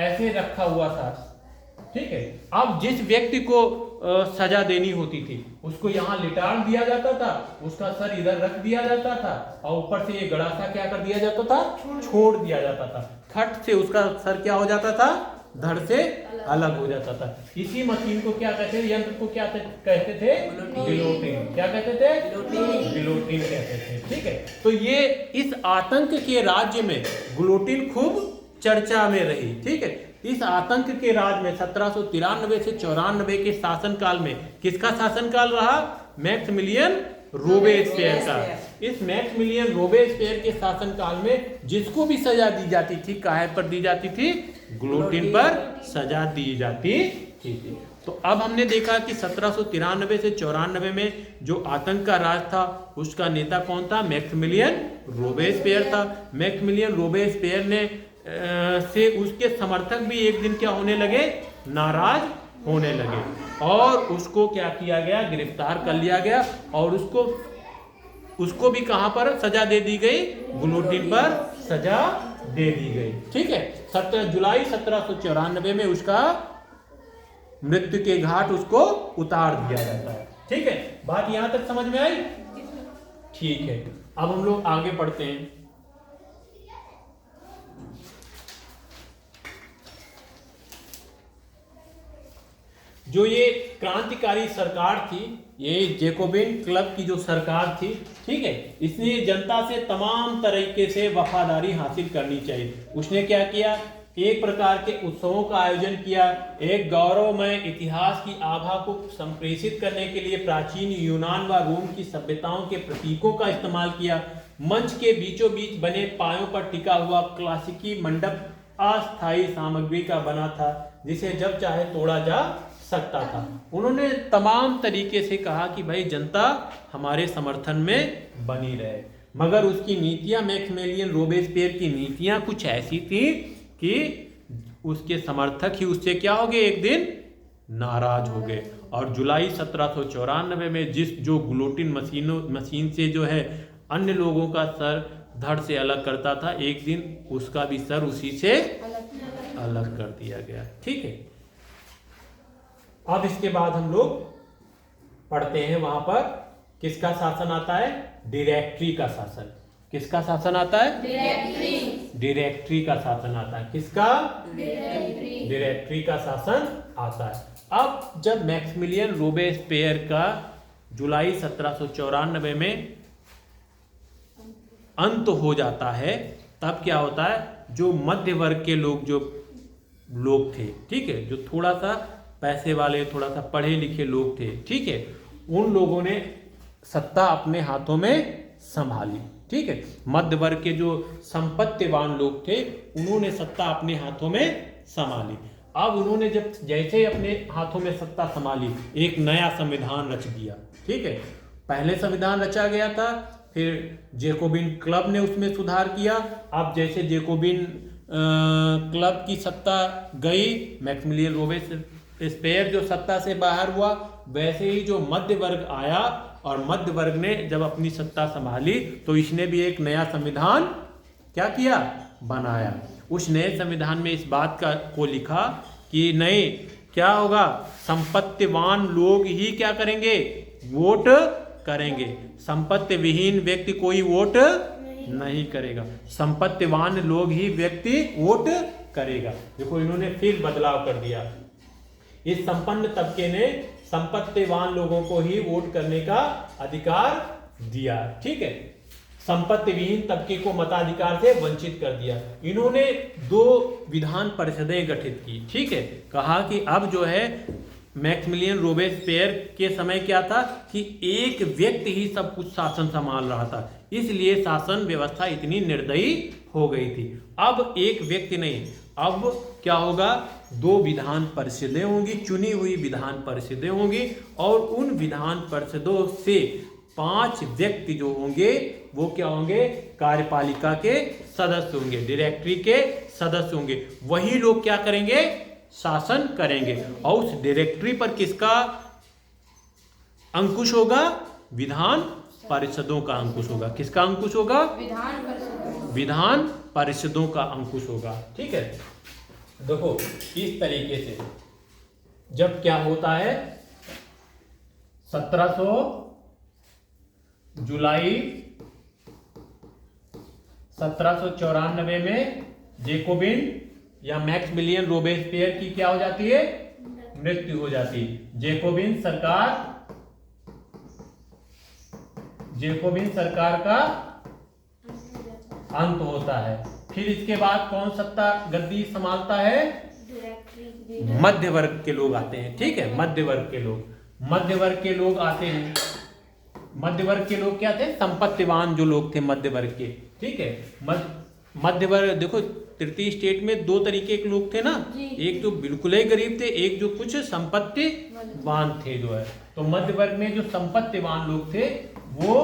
ऐसे रखा हुआ था। ठीक है, अब जिस व्यक्ति को सजा देनी होती थी उसको यहाँ लिटार दिया जाता था, उसका सर इधर रख दिया जाता था और ऊपर से ये गड़ासा क्या कर दिया जाता था, छोड़ दिया जाता था। खट से उसका सर क्या हो जाता था, धड़ से अलग हो जाता था। इसी मशीन को क्या कहते थे, यंत्र को क्या कहते थे, गिलोटिन। क्या कहते थे, गिलोटिन कहते थे। ठीक है, तो ये इस आतंक के राज्य में गिलोटिन खूब चर्चा में रही। ठीक है, इस आतंक के राज में 1793 से 94 के शासनकाल में किसका शासनकाल रहा, मैक्सिमिलियन रोबेस्पियर का। इस मैक्सिमिलियन रोबेस्पियर के शासनकाल में जिसको भी सजा दी जाती थी, काहे पर दी जाती थी, गिलोटिन पर सजा दी जाती थी। तो अब हमने देखा कि 1793 से 94 में जो आतंक का राज था उसका नेता कौन था, मैक्सिमिलियन रोबेस्पियर था। मैक्सिमिलियन रोबेस्पियर ने से उसके समर्थक भी एक दिन क्या होने लगे, नाराज होने लगे और उसको क्या किया गया, गिरफ्तार कर लिया गया और उसको भी कहां पर सजा दे दी गई, गुलोटिन पर सजा दे दी गई। ठीक है, 17 जुलाई 1794 में उसका मृत्यु के घाट उसको उतार दिया जाता है। ठीक है, बात यहां तक समझ में आई? ठीक है, अब हम लोग आगे पढ़ते हैं। जो ये क्रांतिकारी सरकार थी, ये जैकोबिन क्लब की जो सरकार थी, ठीक है, इसने जनता से तमाम तरीके से वफादारी हासिल करनी चाहिए। उसने क्या किया, एक प्रकार के उत्सवों का आयोजन किया, एक गौरवमय इतिहास की आभा को संप्रेषित करने के लिए प्राचीन यूनान व रोम की सभ्यताओं के प्रतीकों का इस्तेमाल किया। मंच के बीचों बीच बने पायों पर टिका हुआ क्लासिकी मंडप अस्थायी सामग्री का बना था, जिसे जब चाहे तोड़ा जा सकता था। उन्होंने तमाम तरीके से कहा कि भाई जनता हमारे समर्थन में बनी रहे, मगर उसकी नीतियां, मैक्सिमिलियन रोबेस्पियर की नीतियां कुछ ऐसी थी कि उसके समर्थक ही उससे क्या हो गए, एक दिन नाराज हो गए और जुलाई 1794 में जो गुलोटिन मशीन से जो है अन्य लोगों का सर धड़ से अलग करता था, एक दिन उसका भी सर उसी से अलग कर दिया गया। ठीक है, अब इसके बाद हम लोग पढ़ते हैं, वहां पर किसका शासन आता है, डायरेक्टरी का शासन। किसका शासन आता है, डायरेक्टरी का शासन आता है। किसका, डायरेक्टरी का शासन आता है। अब जब मैक्सिमिलियन रोबेस्पियर का जुलाई 1794 में अंत हो जाता है, तब क्या होता है, जो मध्य वर्ग के लोग थे, ठीक है, जो थोड़ा सा पैसे वाले, थोड़ा सा पढ़े लिखे लोग थे, ठीक है, उन लोगों ने सत्ता अपने हाथों में संभाली। ठीक है, मध्य वर्ग के जो संपत्तिवान लोग थे, उन्होंने सत्ता अपने हाथों में संभाली। अब उन्होंने जब जैसे ही अपने हाथों में सत्ता संभाली, एक नया संविधान रच दिया। ठीक है, पहले संविधान रचा गया था, फिर जैकोबिन क्लब ने उसमें सुधार किया। अब जैसे जैकोबिन क्लब की सत्ता गई, मैक्सिमिलियन रोबेस्पियर जो सत्ता से बाहर हुआ, वैसे ही जो मध्य वर्ग आया और मध्य वर्ग ने जब अपनी सत्ता संभाली, तो इसने भी एक नया संविधान क्या किया, बनाया। उस नए संविधान में इस बात को लिखा कि नहीं, क्या होगा, संपत्तिवान लोग ही क्या करेंगे, वोट करेंगे, संपत्ति विहीन व्यक्ति कोई वोट नहीं करेगा, संपत्तिवान लोग ही व्यक्ति वोट करेगा। देखो, इन्होंने फिर बदलाव कर दिया। इस संपन्न तबके ने संपत्तिवान लोगों को ही वोट करने का अधिकार दिया। ठीक है, संपत्ति विहीन तबके को मताधिकार से वंचित कर दिया। इन्होंने 2 विधान परिषदें गठित की। ठीक है, कहा कि अब जो है मैक्सिमिलियन रोबेस्पियर के समय क्या था कि एक व्यक्ति ही सब कुछ शासन संभाल रहा था, इसलिए शासन व्यवस्था इतनी निर्दयी हो गई थी। अब एक व्यक्ति नहीं, अब क्या होगा, 2 विधान परिषदें होंगी, चुनी हुई विधान परिषदें होंगी, और उन विधान परिषदों से 5 व्यक्ति जो होंगे वो क्या होंगे, कार्यपालिका के सदस्य होंगे, डायरेक्टरी के सदस्य होंगे। वही लोग क्या करेंगे, शासन करेंगे। और उस डायरेक्टरी पर किसका अंकुश होगा, विधान परिषदों का अंकुश होगा। किसका अंकुश होगा, विधान परिषदों का अंकुश होगा। ठीक है, देखो इस तरीके से जब क्या होता है, 1700 जुलाई 1794 में जैकोबिन या मैक्सिमिलियन रोबेस्पियर की क्या हो जाती है, मृत्यु हो जाती है। जैकोबिन सरकार का अंत होता है। फिर इसके बाद कौन सत्ता गद्दी संभालता है, मध्य वर्ग के लोग आते हैं। ठीक है, मध्य वर्ग के लोग आते हैं। मध्य वर्ग के लोग क्या थे, संपत्तिवान जो लोग थे मध्य वर्ग के। ठीक है, मध्य वर्ग, देखो तृतीय स्टेट में 2 तरीके के लोग थे ना, एक तो बिल्कुल ही गरीब थे, एक जो कुछ संपत्तिवान थे जो है। तो मध्य वर्ग में जो संपत्तिवान लोग थे वो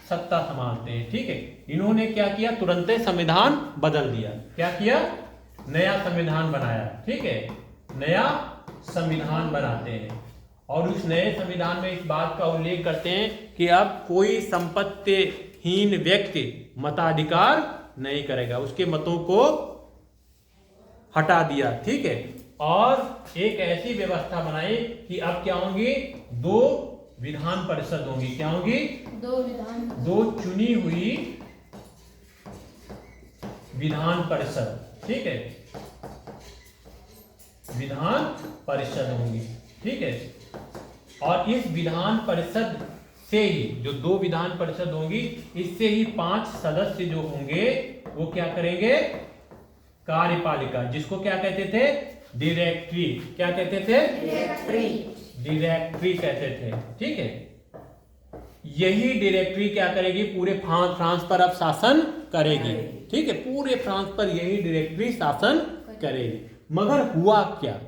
सत्ता संभालते हैं। ठीक है, इन्होंने क्या किया, तुरंत संविधान बदल दिया। क्या किया, नया संविधान बनाया। ठीक है, नया संविधान बनाते हैं और उस नए संविधान में इस बात का उल्लेख करते हैं कि अब कोई संपत्तिहीन व्यक्ति मताधिकार नहीं करेगा, उसके मतों को हटा दिया। ठीक है, और एक ऐसी व्यवस्था बनाई कि अब क्या होंगी, 2 विधान परिषद होंगी। क्या होंगी? 2 चुनी हुई विधान परिषद। ठीक है, विधान परिषद होंगी। ठीक है, और इस विधान परिषद से ही जो 2 विधान परिषद होंगी, इससे ही 5 सदस्य जो होंगे वो क्या करेंगे, कार्यपालिका, जिसको क्या कहते थे, डायरेक्टरी। क्या कहते थे? डायरेक्टरी कहते थे। ठीक है, यही डायरेक्टरी क्या करेगी, पूरे फ्रांस पर अब शासन करेगी। ठीक है, पूरे फ्रांस पर यही डायरेक्टरी शासन करेगी। मगर हुआ क्या,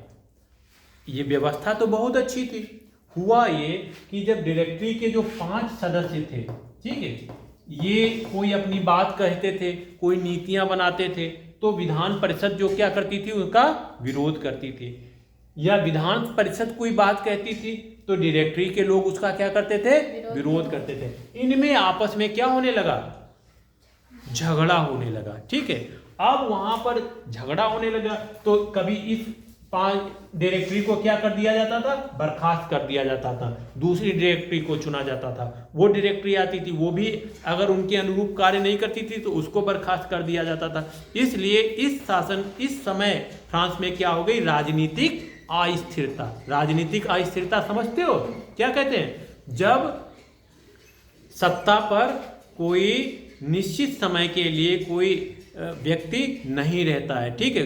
ये व्यवस्था तो बहुत अच्छी थी। हुआ ये कि जब डायरेक्टरी के जो 5 सदस्य थे, ठीक है, ये कोई अपनी बात कहते थे, कोई नीतियां बनाते थे, तो विधान परिषद जो क्या करती थी, उसका विरोध करती थी। या विधान परिषद कोई बात कहती थी तो डायरेक्टरी के लोग उसका क्या करते थे, विरोध करते थे। इनमें आपस में क्या होने लगा, झगड़ा होने लगा। ठीक है, अब वहां पर झगड़ा होने लगा तो कभी इस 5 डायरेक्टरी को क्या कर दिया जाता था, बर्खास्त कर दिया जाता था, दूसरी डायरेक्टरी को चुना जाता था। वो डायरेक्टरी आती थी, वो भी अगर उनके अनुरूप कार्य नहीं करती थी तो उसको बर्खास्त कर दिया जाता था। इसलिए इस समय फ्रांस में क्या हो गई, राजनीतिक अस्थिरता। राजनीतिक अस्थिरता समझते हो क्या कहते हैं? जब सत्ता पर कोई निश्चित समय के लिए कोई व्यक्ति नहीं रहता है। ठीक है,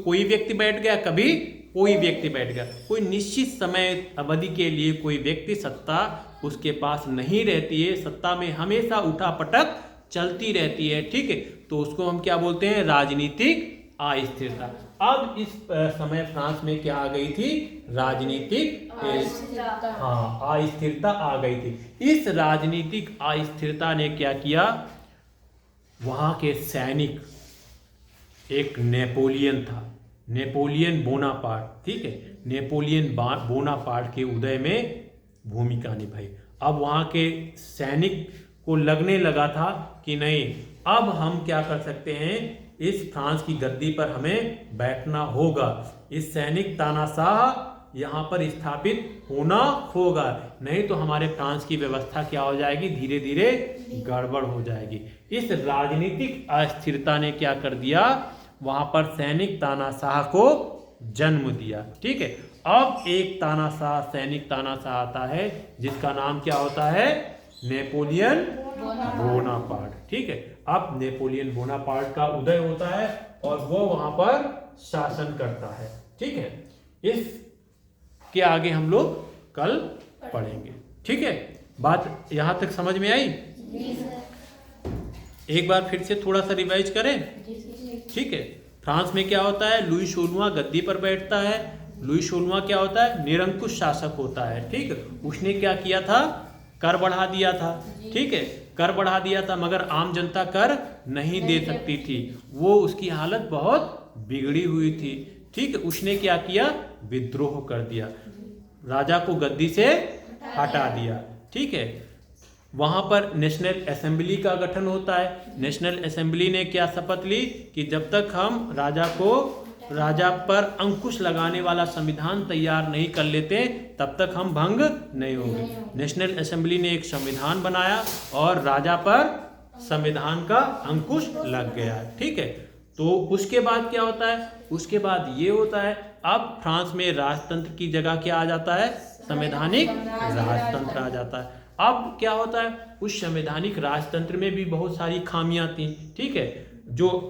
कोई व्यक्ति बैठ गया, कभी कोई व्यक्ति बैठ गया, कोई निश्चित समय अवधि के लिए कोई व्यक्ति, सत्ता उसके पास नहीं रहती है, सत्ता में हमेशा उठापटक चलती रहती है। ठीक है, तो उसको हम क्या बोलते हैं, राजनीतिक अस्थिरता। अब इस समय फ्रांस में क्या आ गई थी, राजनीतिक अस्थिरता आ गई थी। इस राजनीतिक अस्थिरता ने क्या किया, वहां के सैनिक, एक नेपोलियन था, नेपोलियन बोनापार्ट। ठीक है, नेपोलियन बोनापार्ट के उदय में भूमिका निभाई। अब वहां के सैनिक को लगने लगा था कि नहीं, अब हम क्या कर सकते हैं, इस फ्रांस की गद्दी पर हमें बैठना होगा, इस सैनिक तानाशाह यहाँ पर स्थापित होना होगा, नहीं तो हमारे फ्रांस की व्यवस्था क्या हो जाएगी, धीरे धीरे गड़बड़ हो जाएगी। इस राजनीतिक अस्थिरता ने क्या कर दिया, वहां पर सैनिक तानाशाह को जन्म दिया। ठीक है, अब एक तानाशाह, सैनिक तानाशाह आता है जिसका नाम क्या होता है, नेपोलियन बोनापार्ट। ठीक है, अब नेपोलियन बोनापार्ट का उदय होता है और वो वहां पर शासन करता है। ठीक है, इस के आगे हम लोग कल पढ़ेंगे। ठीक है, बात यहां तक समझ में आई? एक बार फिर से थोड़ा सा रिवाइज करें। ठीक है, फ्रांस में क्या होता है, लुई 16वां गद्दी पर बैठता है। लुई 16वां क्या होता है, निरंकुश शासक होता है। ठीक है, उसने क्या किया था, कर बढ़ा दिया था। ठीक है, कर बढ़ा दिया था, मगर आम जनता कर नहीं दे सकती थी, वो उसकी हालत बहुत बिगड़ी हुई थी। ठीक है, उसने क्या किया, विद्रोह कर दिया, राजा को गद्दी से हटा दिया। ठीक है, वहां पर नेशनल असेंबली का गठन होता है। नेशनल असेंबली ने क्या शपथ ली कि जब तक हम राजा पर अंकुश लगाने वाला संविधान तैयार नहीं कर लेते तब तक हम भंग नहीं होंगे। नेशनल असेंबली ने एक संविधान बनाया और राजा पर संविधान का अंकुश लग गया। ठीक है, तो उसके बाद क्या होता है, उसके बाद ये होता है, अब फ्रांस में राजतंत्र की जगह क्या आ जाता है, संवैधानिक राजतंत्र आ जाता है। अब क्या होता है, उस संवैधानिक राजतंत्र में भी बहुत सारी खामियां थी। ठीक है, जो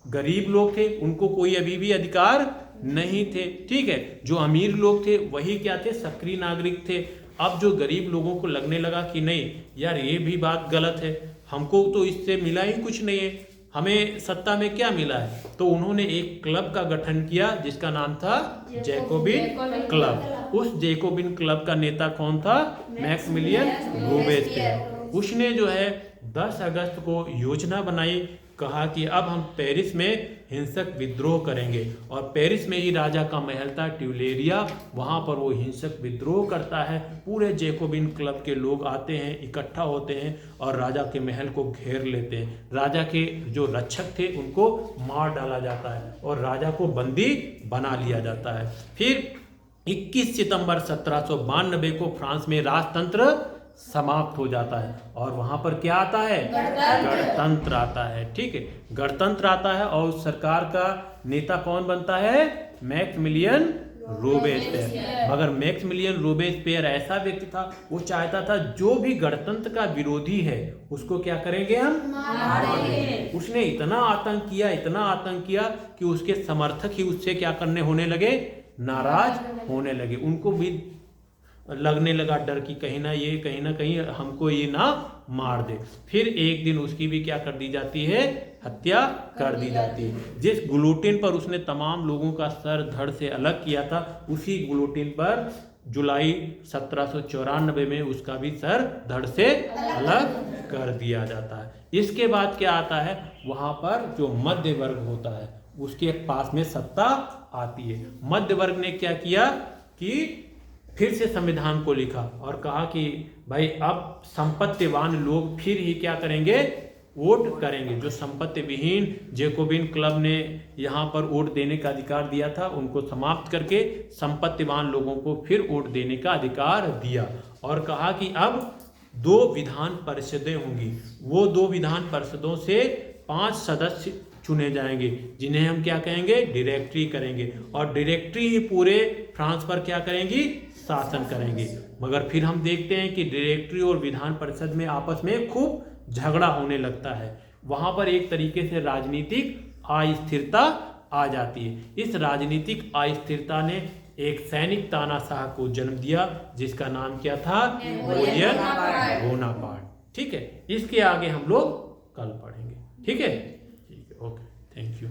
गरीब लोग थे उनको कोई अभी भी अधिकार नहीं थे। ठीक है, जो अमीर लोग थे वही क्या थे, सक्रिय नागरिक थे। अब जो गरीब लोगों को लगने लगा कि नहीं यार, ये भी बात गलत है, हमको तो इससे मिला ही कुछ नहीं है, हमें सत्ता में क्या मिला है, तो उन्होंने एक क्लब का गठन किया जिसका नाम था जैकोबिन क्लब। उस जैकोबिन क्लब का नेता कौन था, मैक्सिमिलियन रोबेस्पियर। उसने जो है 10 अगस्त को योजना बनाई कहा कि अब हम पेरिस में हिंसक विद्रोह करेंगे। और पेरिस में ही राजा का महल था ट्यूलेरिया, वहाँ पर वो हिंसक विद्रोह करता है। पूरे जैकोबिन क्लब के लोग आते हैं, इकट्ठा होते हैं और राजा के महल को घेर लेते हैं। राजा के जो रक्षक थे उनको मार डाला जाता है और राजा को बंदी बना लिया जाता है। फिर 21 सितंबर 1792 को फ्रांस में राजतंत्र समाप्त हो जाता है और वहां पर क्या आता है? गणतंत्र आता है। ठीक है, गणतंत्र आता है और सरकार का नेता कौन बनता है? Maximilien Robespierre. मगर मैक्सिमिलियन रोबेस्पियर ऐसा व्यक्ति था, वो चाहता था जो भी गणतंत्र का विरोधी है उसको क्या करेंगे? हम मारेंगे। उसने इतना आतंक किया, इतना आतंक किया कि उसके समर्थक ही उससे क्या करने होने लगे? नाराज होने लगे। उनको भी लगने लगा डर कि कहीं ना कहीं हमको ये ना मार दे। फिर एक दिन उसकी भी क्या कर दी जाती है? हत्या कर दी जाती है। जिस गुलोटिन पर उसने तमाम लोगों का सर धड़ से अलग किया था, उसी गुलोटिन पर जुलाई 1794 में उसका भी सर धड़ से अलग कर दिया जाता है। इसके बाद क्या आता है? वहाँ पर जो मध्य वर्ग होता है उसके पास में सत्ता आती है। मध्य वर्ग ने क्या किया कि फिर से संविधान को लिखा और कहा कि भाई अब संपत्तिवान लोग फिर ही क्या करेंगे? वोट करेंगे। जो संपत्ति विहीन जैकोबिन क्लब ने यहाँ पर वोट देने का अधिकार दिया था उनको समाप्त करके संपत्तिवान लोगों को फिर वोट देने का अधिकार दिया और कहा कि अब 2 विधान परिषदें होंगी। वो 2 विधान परिषदों से 5 सदस्य चुने जाएंगे जिन्हें हम क्या कहेंगे? डायरेक्टरी करेंगे। और डायरेक्टरी ही पूरे फ्रांस पर क्या करेंगी? शासन करेंगे। मगर फिर हम देखते हैं कि डायरेक्टरी और विधान परिषद में आपस में खूब झगड़ा होने लगता है। वहां पर एक तरीके से राजनीतिक अस्थिरता आ जाती है। इस राजनीतिक अस्थिरता ने एक सैनिक तानाशाह को जन्म दिया जिसका नाम क्या था? Napoleon Bonaparte. ठीक है, इसके आगे हम लोग कल पढ़ेंगे। ठीक है, ओके, थैंक यू।